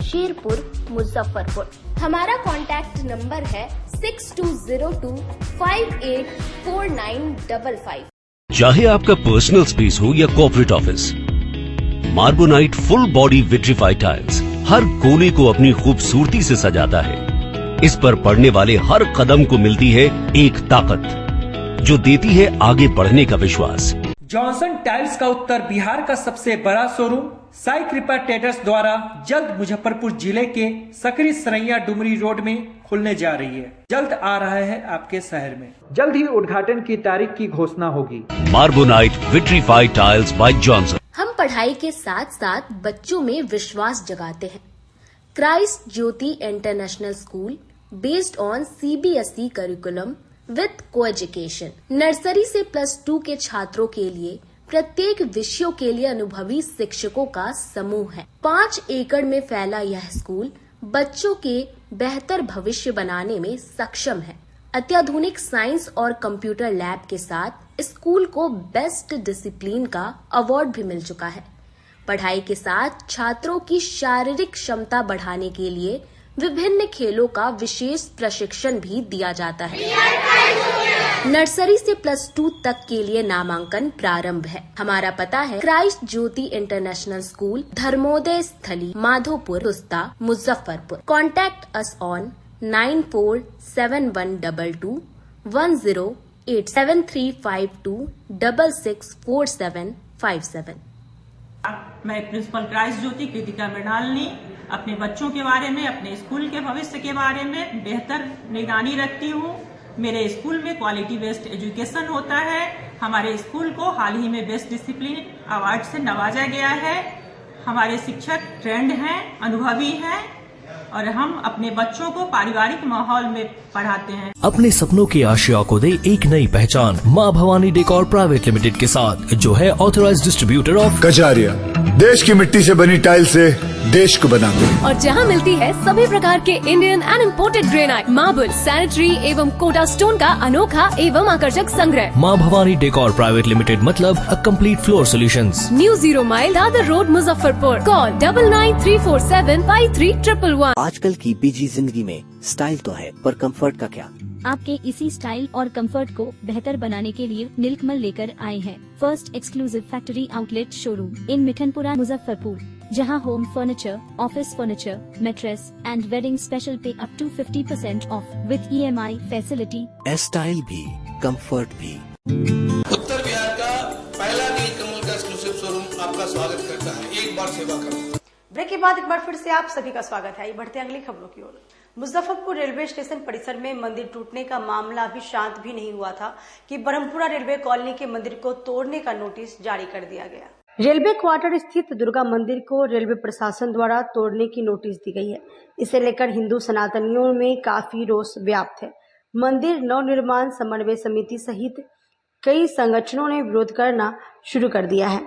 Sherpur, Muzaffarpur. हमारा कॉन्टैक्ट नंबर है 6202 584955। चाहे आपका पर्सनल स्पेस हो या corporate office, Marbonite full body vitrified tiles हर कोने को अपनी खूबसूरती से सजाता है। इस पर पड़ने वाले हर कदम को मिलती है एक ताकत, जो देती है आगे बढ़ने का विश्वास। जॉनसन टाइल्स का उत्तर बिहार का सबसे बड़ा शोरूम साई कृपा ट्रेडर्स द्वारा जल्द मुजफ्फरपुर जिले के सकरी सरैया डुमरी रोड में खुलने जा रही है। जल्द आ रहा है आपके शहर में। जल्द ही उद्घाटन की तारीख की घोषणा होगी। मार्बोनाइट विट्रीफाइड टाइल्स बाय जॉनसन। हम पढ़ाई के साथ साथ बच्चों में विश्वास जगाते हैं। Christ Jyoti international school based on CBSE curriculum with co-education. Nursery से +2 के छात्रों के लिए प्रत्येक विषयों के लिए अनुभवी शिक्षकों का समूह है। 5 एकड़ में फैला यह स्कूल बच्चों के बेहतर भविष्य बनाने में सक्षम है। अत्याधुनिक साइंस और कंप्यूटर लैब के साथ स्कूल को बेस्ट डिसिप्लिन का अवार्ड भी मिल चुका है। पढ़ाई के साथ छात्रों की शारीरिक क्षमता बढ़ाने के लिए विभिन्न खेलों का विशेष प्रशिक्षण भी दिया जाता है। नर्सरी से +2 तक के लिए नामांकन प्रारंभ है। हमारा पता है Christ Jyoti international school, Dharmoday Sthali, Madhopur, Rusta, Muzaffarpur. Contact us on 947122108352664757। मैं प्रिंसिपल क्राइस्ट ज्योति कृतिका मृणालिनी अपने बच्चों के बारे में, अपने स्कूल के भविष्य के बारे में बेहतर निगरानी रखती हूँ। मेरे स्कूल में क्वालिटी बेस्ड एजुकेशन होता है। हमारे स्कूल को हाल ही में बेस्ट डिसिप्लिन अवार्ड से नवाजा गया है। हमारे शिक्षक ट्रेंड हैं, अनुभवी हैं और हम अपने बच्चों को पारिवारिक माहौल में पढ़ाते हैं। अपने सपनों की आशिया को दे एक नई पहचान माँ भवानी डेकोर प्राइवेट लिमिटेड के साथ, जो है ऑथराइज्ड डिस्ट्रीब्यूटर ऑफ कजारिया। देश की मिट्टी से बनी टाइल से देश को बनाते हैं। और जहां मिलती है सभी प्रकार के Indian and imported granite, marble, sanitary एवं कोटा स्टोन का अनोखा एवं आकर्षक संग्रह। माँ भवानी डेकोर प्राइवेट लिमिटेड मतलब a complete floor solutions. New 0 mile Dadar road, Muzaffarpur. Call 9934753111। आजकल की बिजी जिंदगी में स्टाइल तो है, पर कंफर्ट का क्या? आपके इसी स्टाइल और कंफर्ट को बेहतर बनाने के लिए नीलकमल लेकर आए हैं first exclusive factory outlet showroom in Mithanpura, Muzaffarpur, जहां home furniture, office furniture, mattress and wedding special पे up to 50% off with EMI facility. Style भी, कंफर्ट भी। उत्तर बिहार का पहला नीलकमल का एक्सक्लूसिव शोरूम आपका स्वागत करता है। एक बार सेवा करो। ब्रेक के बाद एक बार फिर से आप सभी का स्वागत है। बढ़ते अगली खबरों की ओर। मुजफ्फरपुर रेलवे स्टेशन परिसर में मंदिर टूटने का मामला अभी शांत भी नहीं हुआ था कि ब्रह्मपुरा रेलवे कॉलोनी के मंदिर को तोड़ने का नोटिस जारी कर दिया गया। रेलवे क्वार्टर स्थित दुर्गा मंदिर को रेलवे प्रशासन द्वारा तोड़ने की नोटिस दी गई है। इसे लेकर हिंदू सनातनियों में काफी रोष व्याप्त है। मंदिर नवनिर्माण समन्वय समिति सहित कई संगठनों ने विरोध करना शुरू कर दिया है।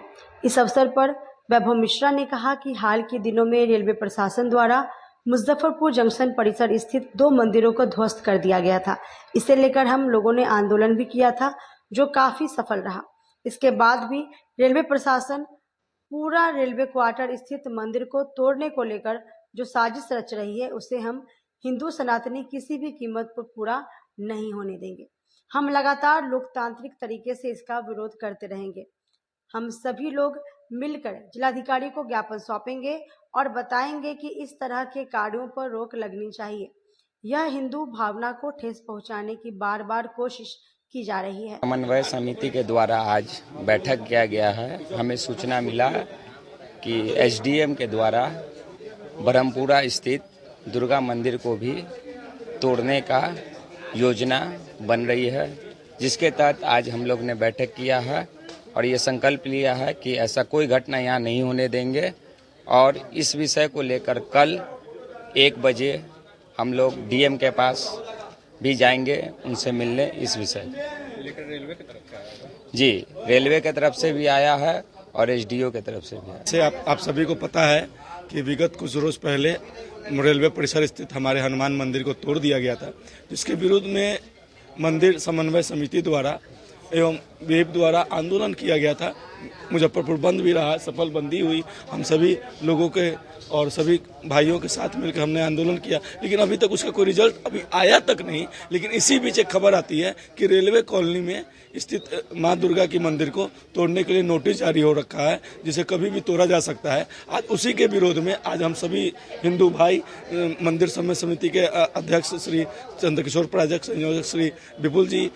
इस अवसर पर वैभव मिश्रा ने कहा कि हाल के दिनों में रेलवे प्रशासन द्वारा मुजफ्फरपुर जंक्शन परिसर स्थित 2 मंदिरों को ध्वस्त कर दिया गया था। इसे लेकर हम लोगों ने आंदोलन भी किया था, जो काफी सफल रहा। इसके बाद भी रेलवे प्रशासन पूरा रेलवे क्वार्टर स्थित मंदिर को तोड़ने को लेकर जो साजिश रच रही है, उसे हम हिंदू सनातनी किसी भी कीमत पर पूरा नहीं होने देंगे। हम लगातार लोकतांत्रिक तरीके से इसका विरोध करते रहेंगे। हम सभी लोग मिलकर जिलाधिकारी को ज्ञापन सौंपेंगे और बताएंगे कि इस तरह के कार्यों पर रोक लगनी चाहिए। यह हिंदू भावना को ठेस पहुंचाने की बार बार कोशिश की जा रही है। समन्वय समिति के द्वारा आज बैठक किया गया है। हमें सूचना मिला कि SDM के द्वारा ब्रह्मपुरा स्थित दुर्गा मंदिर को भी तोड़ने का योजना बन रही है, जिसके तहत आज हम लोग ने बैठक किया है और ये संकल्प लिया है कि ऐसा कोई घटना यहाँ नहीं होने देंगे। और इस विषय को लेकर कल 1 बजे हम लोग DM के पास भी जाएंगे, उनसे मिलने इस विषय। रेलवे की तरफ से आया? जी, रेलवे की तरफ से भी आया है और SDO की तरफ से भी आया। से आप सभी को पता है कि विगत कुछ रोज पहले रेलवे परिसर स्थित हमारे हनुमान मंदिर को तोड़ दिया गया था, जिसके विरोध में मंदिर समन्वय समिति द्वारा एवं वेब द्वारा आंदोलन किया गया था। मुजफ्फरपुर बंद भी रहा, सफल बंदी हुई। हम सभी लोगों के और सभी भाइयों के साथ मिलकर हमने आंदोलन किया, लेकिन अभी तक उसका कोई रिजल्ट अभी आया तक नहीं। लेकिन इसी बीच एक खबर आती है कि रेलवे कॉलोनी में स्थित माँ दुर्गा की मंदिर को तोड़ने के लिए नोटिस जारी हो रखा है, जिसे कभी भी तोड़ा जा सकता है। आज उसी के विरोध में आज हम सभी हिंदू भाई मंदिर समन्वय समिति के अध्यक्ष श्री चंद्रकिशोर, प्रायोजक संयोजक श्री विपुल जी,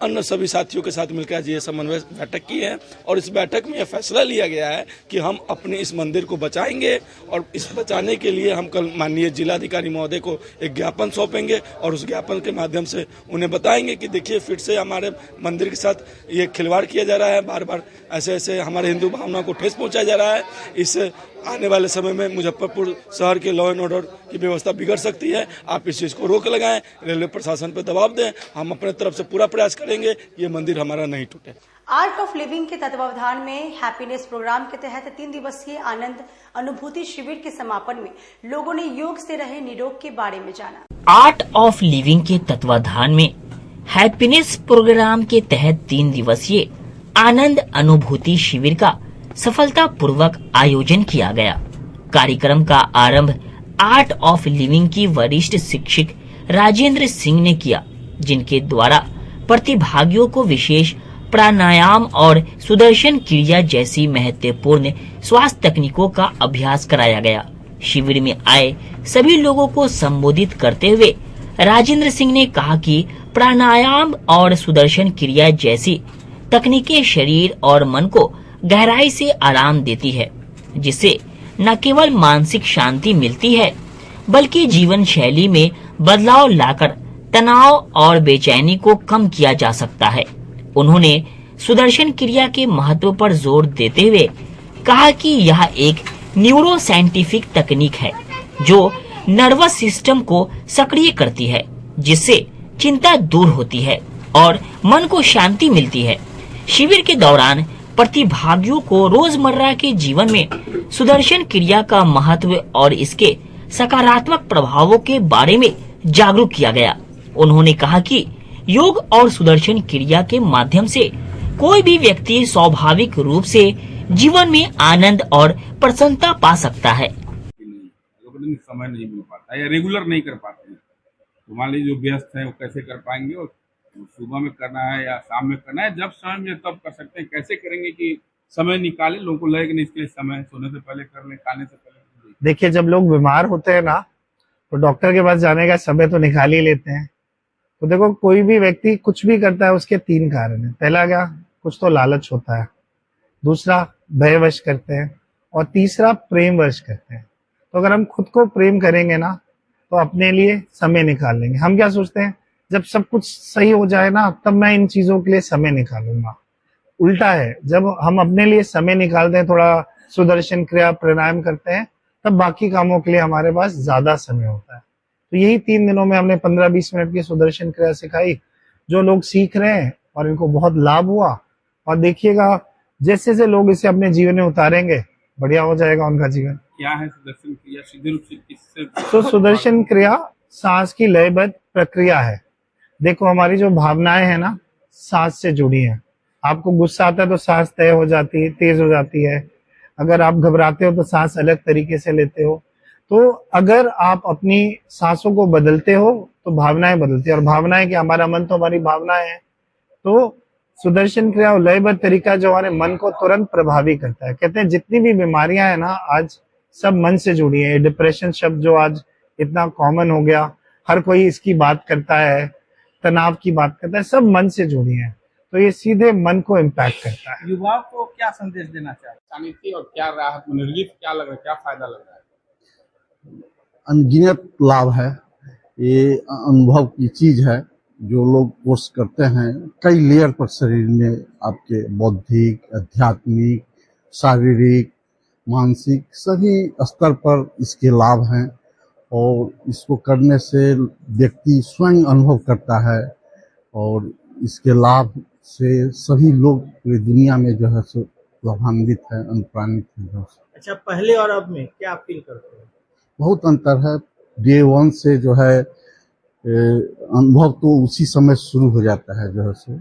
अन्य सभी साथियों के साथ मिलकर आज ये समन्वय बैठक की है। और इस बैठक में यह फैसला लिया गया है कि हम अपने इस मंदिर को बचाएंगे और इस बचाने के लिए हम कल माननीय जिलाधिकारी महोदय को एक ज्ञापन सौंपेंगे और उस ज्ञापन के माध्यम से उन्हें बताएंगे कि देखिए फिर से हमारे मंदिर के साथ ये खिलवाड़ किया जा रहा है, बार बार ऐसे हमारे हिंदू भावना को ठेस पहुँचाया जा रहा है। इस आने वाले समय में मुजफ्फरपुर शहर के लॉ एंड ऑर्डर की व्यवस्था बिगड़ सकती है। आप इस चीज़ को रोक लगाएं, रेलवे प्रशासन पर दबाव दें। हम अपने तरफ से पूरा प्रयास करेंगे ये मंदिर हमारा नहीं टूटे। आर्ट ऑफ लिविंग के तत्वावधान में हैप्पीनेस प्रोग्राम के तहत 3 दिवसीय आनंद अनुभूति शिविर के समापन में लोगों ने योग से रहे निरोग के बारे में जाना। आर्ट ऑफ लिविंग के तत्वावधान में हैप्पीनेस प्रोग्राम के तहत 3 दिवसीय आनंद अनुभूति शिविर का सफलतापूर्वक आयोजन किया गया। कार्यक्रम का आरंभ आर्ट ऑफ लिविंग की वरिष्ठ शिक्षक राजेंद्र सिंह ने किया, जिनके द्वारा प्रतिभागियों को विशेष प्राणायाम और सुदर्शन क्रिया जैसी महत्वपूर्ण स्वास्थ्य तकनीकों का अभ्यास कराया गया। शिविर में आए सभी लोगों को संबोधित करते हुए राजेंद्र सिंह ने कहा कि प्राणायाम और सुदर्शन क्रिया जैसी तकनीकें शरीर और मन को गहराई से आराम देती है, जिससे न केवल मानसिक शांति मिलती है बल्कि जीवन शैली में बदलाव लाकर तनाव और बेचैनी को कम किया जा सकता है। उन्होंने सुदर्शन क्रिया के महत्व पर जोर देते हुए कहा कि यह एक न्यूरो साइंटिफिक तकनीक है जो नर्वस सिस्टम को सक्रिय करती है, जिससे चिंता दूर होती है और मन को शांति मिलती है। शिविर के दौरान प्रतिभागियों को रोजमर्रा के जीवन में सुदर्शन क्रिया का महत्व और इसके सकारात्मक प्रभावों के बारे में जागरूक किया गया। उन्होंने कहा कि योग और सुदर्शन क्रिया के माध्यम से कोई भी व्यक्ति स्वाभाविक रूप से जीवन में आनंद और प्रसन्नता पा सकता है। समय नहीं मिल पाता या रेगुलर नहीं कर पाते हैं, तो मान लीजिए जो व्यस्त है वो कैसे कर पाएंगे, और सुबह में करना है या शाम में करना है, जब समय मिले तब कर सकते हैं। कैसे करेंगे कि समय निकाले, लोगों को लगे नहीं इसके लिए समय सोने से पहले कर लें, खाने से पहले। देखिए, जब लोग बीमार होते हैं ना, तो डॉक्टर के पास जाने का समय तो निकाल ही लेते हैं। तो देखो, कोई भी व्यक्ति कुछ भी करता है उसके 3 कारण है। पहला क्या, कुछ तो लालच होता है, दूसरा भयवश करते हैं, और तीसरा प्रेमवश करते हैं। तो अगर हम खुद को प्रेम करेंगे ना, तो अपने लिए समय निकाल लेंगे। हम क्या सोचते हैं, जब सब कुछ सही हो जाए ना, तब मैं इन चीजों के लिए समय निकालूंगा। उल्टा है, जब हम अपने लिए समय निकालते हैं, थोड़ा सुदर्शन क्रिया प्राणायाम करते हैं, तब बाकी कामों के लिए हमारे पास ज्यादा समय होता है। तो यही 3 दिनों में हमने 15-20 मिनट की सुदर्शन क्रिया सिखाई, जो लोग सीख रहे हैं और इनको बहुत लाभ हुआ। और देखिएगा, जैसे जैसे लोग इसे अपने जीवन में उतारेंगे, बढ़िया हो जाएगा उनका जीवन। क्या है सुदर्शन क्रिया, सीधे रूप से किससे? तो सुदर्शन क्रिया सांस की लयबद्ध प्रक्रिया है। देखो, हमारी जो भावनाएं हैं ना, सांस से जुड़ी हैं। आपको गुस्सा आता है तो सांस तय हो जाती है, तेज हो जाती है। अगर आप घबराते हो तो सांस अलग तरीके से लेते हो। तो अगर आप अपनी सांसों को बदलते हो तो भावनाएं बदलती है, और भावनाएं क्या, हमारा मन तो हमारी भावनाएं है। तो सुदर्शन क्रिया लयबद्ध तरीका जो हमारे मन को तुरंत प्रभावी करता है। कहते हैं जितनी भी बीमारियां हैं ना, आज सब मन से जुड़ी है। डिप्रेशन शब्द जो आज इतना कॉमन हो गया, हर कोई इसकी बात करता है, तनाव की बात करता है, सब मन से जुड़ी है। तो ये सीधे मन को इम्पैक्ट करता है। युवाओं को क्या संदेश देना चाहते हैं, और क्या राहत, रिलीफ क्या लग रहा है, क्या फायदा लग रहा है? अनगिनत लाभ है। ये अनुभव की चीज है। जो लोग कोर्स करते हैं, कई लेयर पर शरीर में आपके बौद्धिक, आध्यात्मिक, शारीरिक, मानसिक सभी स्तर पर इसके लाभ हैं, और इसको करने से व्यक्ति स्वयं अनुभव करता है, और इसके लाभ से सभी लोग पूरी दुनिया में जो है सो लाभान्वित है, अनुप्राणित है। अच्छा, पहले और अब में क्या फील करते हैं? बहुत अंतर है। डे 1 से जो है अनुभव तो उसी समय शुरू हो जाता है, जो है सो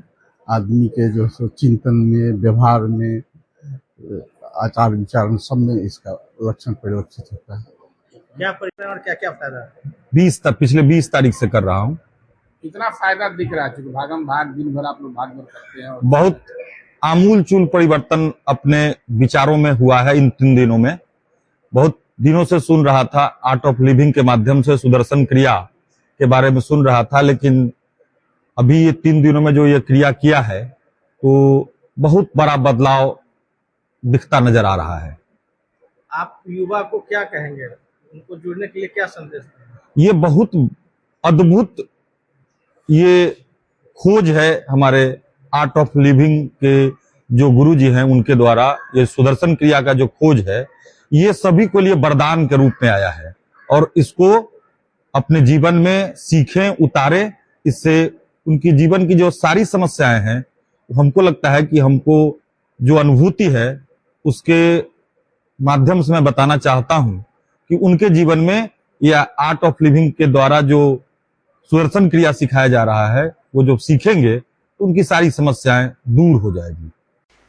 आदमी के जो है सो चिंतन में, व्यवहार में, आचार विचार में, सब में इसका लक्षण परिलक्षित होता है। क्या परिणाम और क्या क्या फायदा? पिछले 20 तारीख से कर रहा हूँ। कितना फायदा दिख रहा है? क्योंकि भागम भाग दिन भर आप लोग भाग भर करते हैं, और बहुत आमूल चूल परिवर्तन अपने विचारों में हुआ है इन 3 दिनों में। बहुत दिनों से सुन रहा था, आर्ट ऑफ लिविंग के माध्यम से सुदर्शन क्रिया के बारे में सुन रहा था, लेकिन अभी ये 3 दिनों में जो ये क्रिया किया है, तो बहुत बड़ा बदलाव दिखता नजर आ रहा है। आप युवा को क्या कहेंगे, उनको जुड़ने के लिए क्या संदेश देंगे? ये बहुत अद्भुत ये खोज है हमारे आर्ट ऑफ लिविंग के जो गुरुजी हैं, उनके द्वारा ये सुदर्शन क्रिया का जो खोज है, ये सभी के लिए वरदान के रूप में आया है, और इसको अपने जीवन में सीखें, उतारें। इससे उनकी जीवन की जो सारी समस्याएं हैं, हमको लगता है कि हमको जो अनुभूति है उसके माध्यम से मैं बताना चाहता हूं कि उनके जीवन में या आर्ट ऑफ लिविंग के द्वारा जो सुदर्शन क्रिया सिखाया जा रहा है, वो जो सीखेंगे तो उनकी सारी समस्याएं दूर हो जाएगी।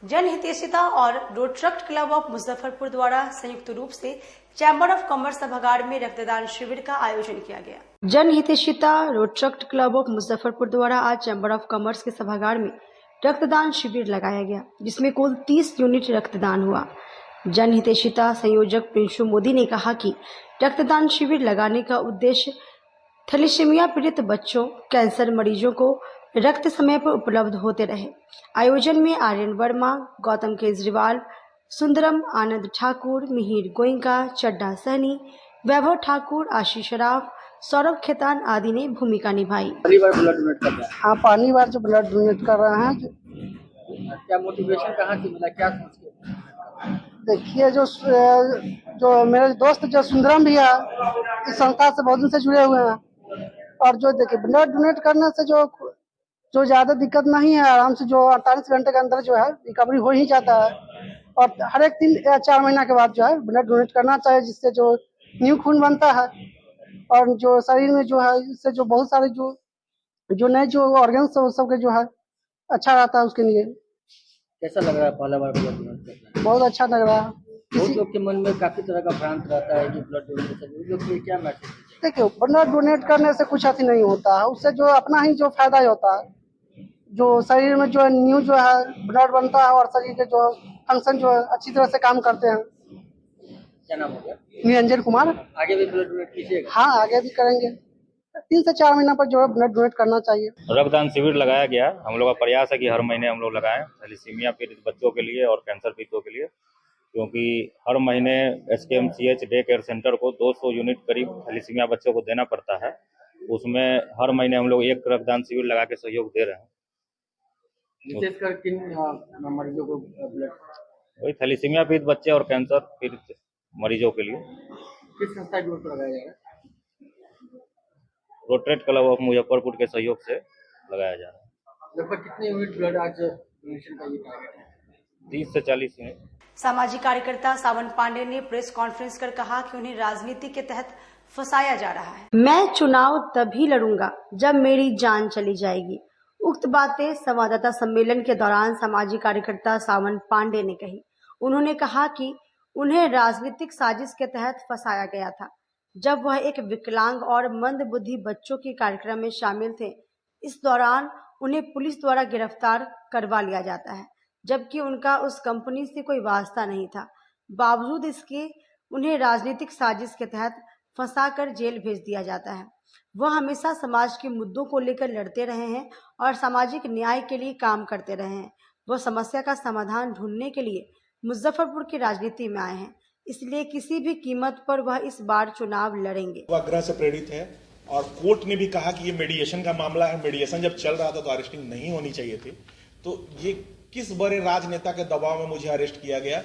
जनहितैषिता और रोटरक्ट क्लब ऑफ मुजफ्फरपुर द्वारा संयुक्त रूप से चैम्बर ऑफ कॉमर्स सभागार में रक्तदान शिविर का आयोजन किया गया। जनहितैषिता रोटरक्ट क्लब ऑफ मुजफ्फरपुर द्वारा आज चैम्बर ऑफ कॉमर्स के सभागार में रक्तदान शिविर लगाया गया, जिसमें कुल 30 यूनिट रक्तदान हुआ। जनहितैषिता संयोजक प्रिंशु मोदी ने कहा कि रक्तदान शिविर लगाने का उद्देश्य थैलेसीमिया पीड़ित बच्चों, कैंसर मरीजों को रक्त समय पर उपलब्ध होते रहे। आयोजन में आर्यन वर्मा, गौतम केजरीवाल, सुंदरम आनंद ठाकुर, मिहिर गोइंका, चड्डा सहनी, वैभव ठाकुर, आशीष राव, सौरभ खेतान आदि ने भूमिका निभाई। पहली बार ब्लड डोनेट कर रहे हैं? हाँ, पहली बार जो ब्लड डोनेट कर रहे हैं। क्या मोटिवेशन कहाँ से मिला, क्या सोच के? देखिए, जो मेरे दोस्त जो सुंदरम भी है, इस संस्था से बहुत दिन से जुड़े हुए हैं, और जो देखिए ब्लड डोनेट करने से जो ज्यादा दिक्कत नहीं है, आराम से जो 48 घंटे के अंदर जो है रिकवरी हो ही जाता है। और हर एक 3 या 4 महीना के बाद जो है ब्लड डोनेट करना चाहिए, जिससे जो न्यू खून बनता है और जो शरीर में जो है इससे जो बहुत सारे जो नए जो ऑर्गन्स है सबके जो है अच्छा रहता है उसके लिए। कैसा लग रहा है पहला बार ब्लड डोनेट करना? बहुत अच्छा लग रहा है। बहुत लोग के मन में काफी तरह का भ्रांत रहता है कि ब्लड डोनेट क्या मैसेज? देखिए, ब्लड डोनेट करने से कुछ अति नहीं होता है, उससे जो अपना ही जो फायदा ही होता है, जो शरीर में जो न्यू जो है ब्लड बनता है और शरीर के जो फंक्शन जो है अच्छी तरह से काम करते हैं। क्या नाम होगा? निरंजन कुमार। आगे भी ब्लड डोनेट कीजिएगा? हाँ, आगे भी करेंगे। 3 से 4 महीना पर जो है ब्लड डोनेट करना चाहिए। रक्तदान शिविर लगाया गया। हम लोग का प्रयास है कि हर महीने हम लोग लगाएं थैलेसीमिया पीड़ित बच्चों के लिए और कैंसर पीड़ितों के लिए, क्योंकि हर महीने SKMCH डे केयर सेंटर को 200 यूनिट करीब थैलेसीमिया बच्चों को देना पड़ता है। उसमें हर महीने हम लोग एक रक्तदान शिविर लगा के सहयोग दे रहे हैं। विशेषकर किन मरीजों को ब्लड? वही थैलेसीमिया पीड़ित बच्चे और कैंसर पीड़ित मरीजों के लिए। किस संस्था की ओर से लगाया जाएगा? रोटरक्ट क्लब ऑफ मुजफ्फरपुर के सहयोग से लगाया जा रहा है। लगभग कितने यूनिट ब्लड आज डोनेशन का ये टारगेट है? 30 से 40 यूनिट। सामाजिक कार्यकर्ता सावन पांडे ने प्रेस कॉन्फ्रेंस कर कहा कि उन्हें राजनीति के तहत फंसाया जा रहा है। मैं चुनाव तभी लड़ूंगा जब मेरी जान चली जाएगी। उक्त बातें संवाददाता सम्मेलन के दौरान सामाजिक कार्यकर्ता सावन पांडे ने कही। उन्होंने कहा कि उन्हें राजनीतिक साजिश के तहत फंसाया गया था जब वह एक विकलांग और मंदबुद्धि बच्चों के कार्यक्रम में शामिल थे। इस दौरान उन्हें पुलिस द्वारा गिरफ्तार करवा लिया जाता है, जबकि उनका उस कंपनी से कोई वास्ता नहीं था। बावजूद इसके उन्हें राजनीतिक साजिश के तहत फंसाकर जेल भेज दिया जाता है। वह हमेशा समाज के मुद्दों को लेकर लड़ते रहे हैं और सामाजिक न्याय के लिए काम करते रहे हैं। वह समस्या का समाधान ढूंढने के लिए मुजफ्फरपुर की राजनीति में आए हैं, इसलिए किसी भी कीमत पर वह इस बार चुनाव लड़ेंगे। वह आग्रह से प्रेरित है और कोर्ट ने भी कहा कि ये मीडिएशन का मामला है, मीडिएशन जब चल रहा था तो अरेस्टिंग नहीं होनी चाहिए थी। तो ये किस बड़े राजनेता के दबाव में मुझे अरेस्ट किया गया,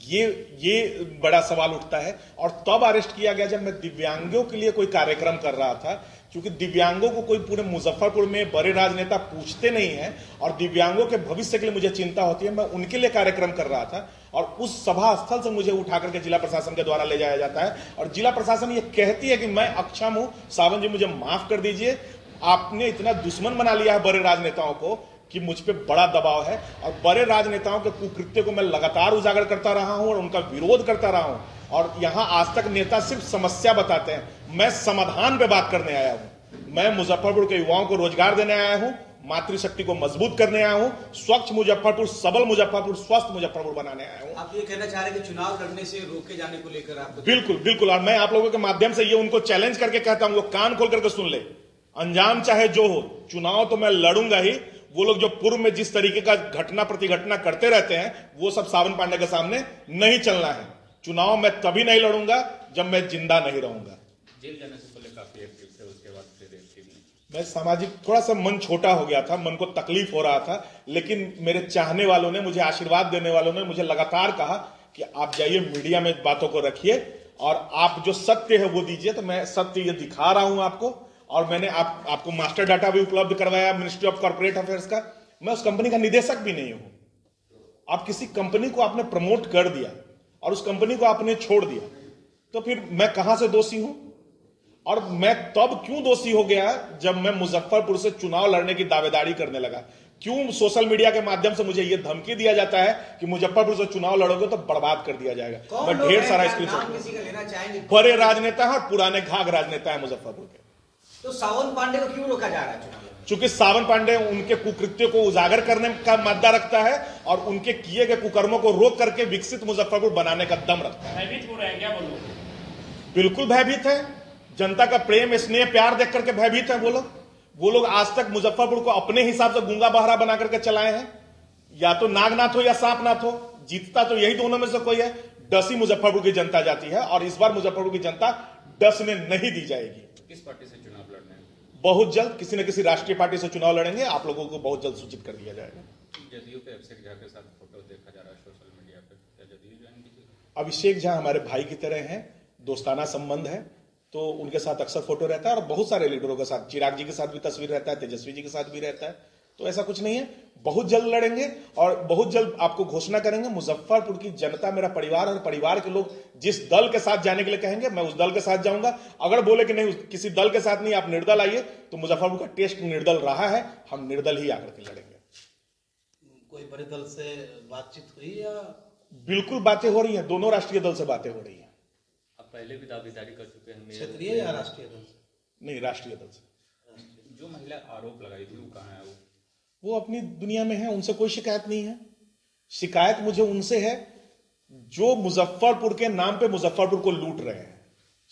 ये बड़ा सवाल उठता है। और तब अरेस्ट किया गया जब मैं दिव्यांगों के लिए कोई कार्यक्रम कर रहा था, क्योंकि दिव्यांगों को कोई पूरे मुजफ्फरपुर में बड़े राजनेता पूछते नहीं हैं और दिव्यांगों के भविष्य के लिए मुझे चिंता होती है। मैं उनके लिए कार्यक्रम कर रहा था और उस सभा स्थल से मुझे उठाकर के जिला प्रशासन के द्वारा ले जाया जाता है और जिला प्रशासन ये कहती है कि मैं अक्षम हूं, सावन जी मुझे माफ कर दीजिए, आपने इतना दुश्मन बना लिया है बड़े राजनेताओं को कि मुझ पे बड़ा दबाव है। और बड़े राजनेताओं के कुकृत्य को मैं लगातार उजागर करता रहा हूं और उनका विरोध करता रहा हूं। और यहां आज तक नेता सिर्फ समस्या बताते हैं, मैं समाधान पे बात करने आया हूं। मैं मुजफ्फरपुर के युवाओं को रोजगार देने आया हूं, मातृशक्ति को मजबूत करने आया हूं, स्वच्छ मुजफ्फरपुर, सबल मुजफ्फरपुर, स्वस्थ मुजफ्फरपुर बनाने आया हूं। आप ये कहना चाह रहे हैं कि चुनाव लड़ने से रोके जाने को लेकर आपको? बिल्कुल बिल्कुल, और मैं आप लोगों के माध्यम से ये उनको चैलेंज करके कहता हूं, वो कान खोल करके सुन ले, अंजाम चाहे जो हो, चुनाव तो मैं लड़ूंगा ही। वो लोग जो पूर्व में जिस तरीके का घटना प्रतिघटना करते रहते हैं, वो सब सावन पांडे के सामने नहीं चलना है। चुनाव मैं तभी नहीं लड़ूंगा जब मैं जिंदा नहीं रहूंगा। जेल जाने से पहले काफी एक्टिव थे, उसके बाद फिर एक्टिव नहीं। मैं सामाजिक थोड़ा सा मन छोटा हो गया था, मन को तकलीफ हो रहा था, लेकिन मेरे चाहने वालों ने, मुझे आशीर्वाद देने वालों ने मुझे लगातार कहा कि आप जाइए मीडिया में बातों को रखिए और आप जो सत्य है वो दीजिए। तो मैं सत्य ये दिखा रहा हूं आपको। और मैंने आपको मास्टर डाटा भी उपलब्ध करवाया मिनिस्ट्री ऑफ कॉर्पोरेट अफेयर्स का। मैं उस कंपनी का निदेशक भी नहीं हूं। आप किसी कंपनी को आपने प्रमोट कर दिया और उस कंपनी को आपने छोड़ दिया, तो फिर मैं कहां से दोषी हूं? और मैं तब क्यों दोषी हो गया जब मैं मुजफ्फरपुर से चुनाव लड़ने की दावेदारी करने लगा। क्यों सोशल मीडिया के माध्यम से मुझे ये धमकी दिया जाता है कि मुजफ्फरपुर से चुनाव लड़ोगे तो बर्बाद कर दिया जाएगा। मैं ढेर सारा स्क्रीन बड़े राजनेता है और पुराने घाघ राजनेता है मुजफ्फरपुर के। तो सावन पांडे को क्यों रोका जा रहा है चुनाव? चूंकि सावन पांडे उनके कुकृत्यों को उजागर करने का मादा रखता है और उनके किए गए कुकर्मों को रोक करके विकसित मुजफ्फरपुर बनाने का दम रखता है। भयभीत हो रहे हैं क्या वो लोग? बिल्कुल भयभीत है। जनता का प्रेम स्नेह प्यार देख करके भयभीत है वो लोग आज तक मुजफ्फरपुर को अपने हिसाब से गूंगा बहरा बना करके चलाए हैं। या तो नागनाथ हो या सांपनाथ हो, जीतता तो यही दोनों में से कोई है। डसी मुजफ्फरपुर की जनता जाती है और इस बार मुजफ्फरपुर की जनता डसने नहीं दी जाएगी। किस पार्टी से चुनाव लड़ने? बहुत जल्द किसी न किसी राष्ट्रीय पार्टी से चुनाव लड़ेंगे। आप लोगों को बहुत जल्द सूचित कर दिया जाएगा। जदयू पे अभिषेक झा के साथ फोटो देखा जा रहा है सोशल मीडिया पे, क्या जदयू ज्वाइन कीजिएगा? अभिषेक झा हमारे भाई की तरह हैं, दोस्ताना संबंध है, तो उनके साथ अक्सर फोटो रहता है और बहुत सारे लीडरों के साथ, चिराग जी के साथ भी तस्वीर रहता है, तेजस्वी जी के साथ भी रहता है। तो ऐसा कुछ नहीं है। बहुत जल्द लड़ेंगे और बहुत जल्द आपको घोषणा करेंगे। मुजफ्फरपुर की जनता मेरा परिवार और परिवार के लोग जिस दल के साथ जाने के लिए कहेंगे मैं उस दल के साथ जाऊंगा। अगर बोले कि नहीं किसी दल के साथ नहीं, आप निर्दल आइए, तो मुजफ्फरपुर का टेस्ट निर्दल रहा है, हम निर्दल ही आकर के लड़ेंगे। कोई बड़े दल से बातचीत हुई या? बिल्कुल बातें हो रही है, दोनों राष्ट्रीय दल से बातें हो रही है। आप पहले भी दावेदारी कर चुके हैं क्षेत्रीय या राष्ट्रीय दल से? नहीं, राष्ट्रीय दल से। जो महिला आरोप लगाई थी वो कहाँ है? वो अपनी दुनिया में है, उनसे कोई शिकायत नहीं है। शिकायत मुझे उनसे है जो मुजफ्फरपुर के नाम पे मुजफ्फरपुर को लूट रहे हैं।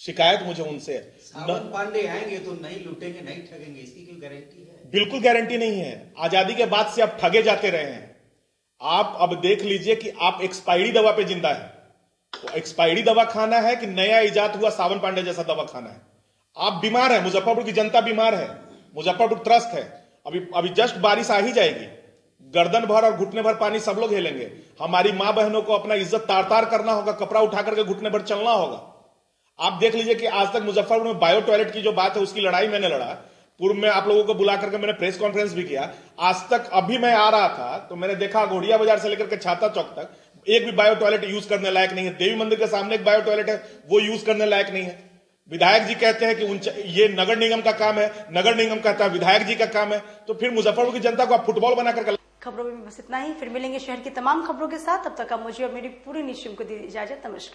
शिकायत मुझे उनसे है। सावन पांडे आएंगे तो नहीं लूटेंगे, नहीं ठगेंगे, इसकी कोई गारंटी है? बिल्कुल गारंटी नहीं है। आजादी के बाद से आप ठगे जाते रहे हैं। आप अब देख लीजिए कि आप एक्सपायरी दवा पे जिंदा है। तो एक्सपायरी दवा खाना है कि नया इजाद हुआ सावन पांडे जैसा दवा खाना है? आप बीमार है, मुजफ्फरपुर की जनता बीमार है, मुजफ्फरपुर त्रस्त है। अभी जस्ट बारिश आ ही जाएगी, गर्दन भर और घुटने भर पानी सब लोग हेलेंगे। हमारी मां बहनों को अपना इज्जत तार तार करना होगा, कपड़ा उठा करके घुटने भर चलना होगा। आप देख लीजिए कि आज तक मुजफ्फरपुर में बायो टॉयलेट की जो बात है उसकी लड़ाई मैंने लड़ा। पूर्व में आप लोगों को बुला करके मैंने प्रेस कॉन्फ्रेंस भी किया। आज तक अभी मैं आ रहा था तो मैंने देखा घोड़िया बाजार से लेकर के छाता चौक तक एक भी बायो टॉयलेट यूज करने लायक नहीं है। देवी मंदिर के सामने एक बायो टॉयलेट है, वो यूज करने लायक नहीं है। विधायक जी कहते हैं कि ये नगर निगम का काम है, नगर निगम कहता है विधायक जी का काम है। तो फिर मुजफ्फरपुर की जनता को आप फुटबॉल बनाकर। खबरों में बस इतना ही। फिर मिलेंगे शहर की तमाम खबरों के साथ। तब तक आप मुझे और मेरी पूरी न्यूज़ टीम को दी इजाजत। नमस्कार।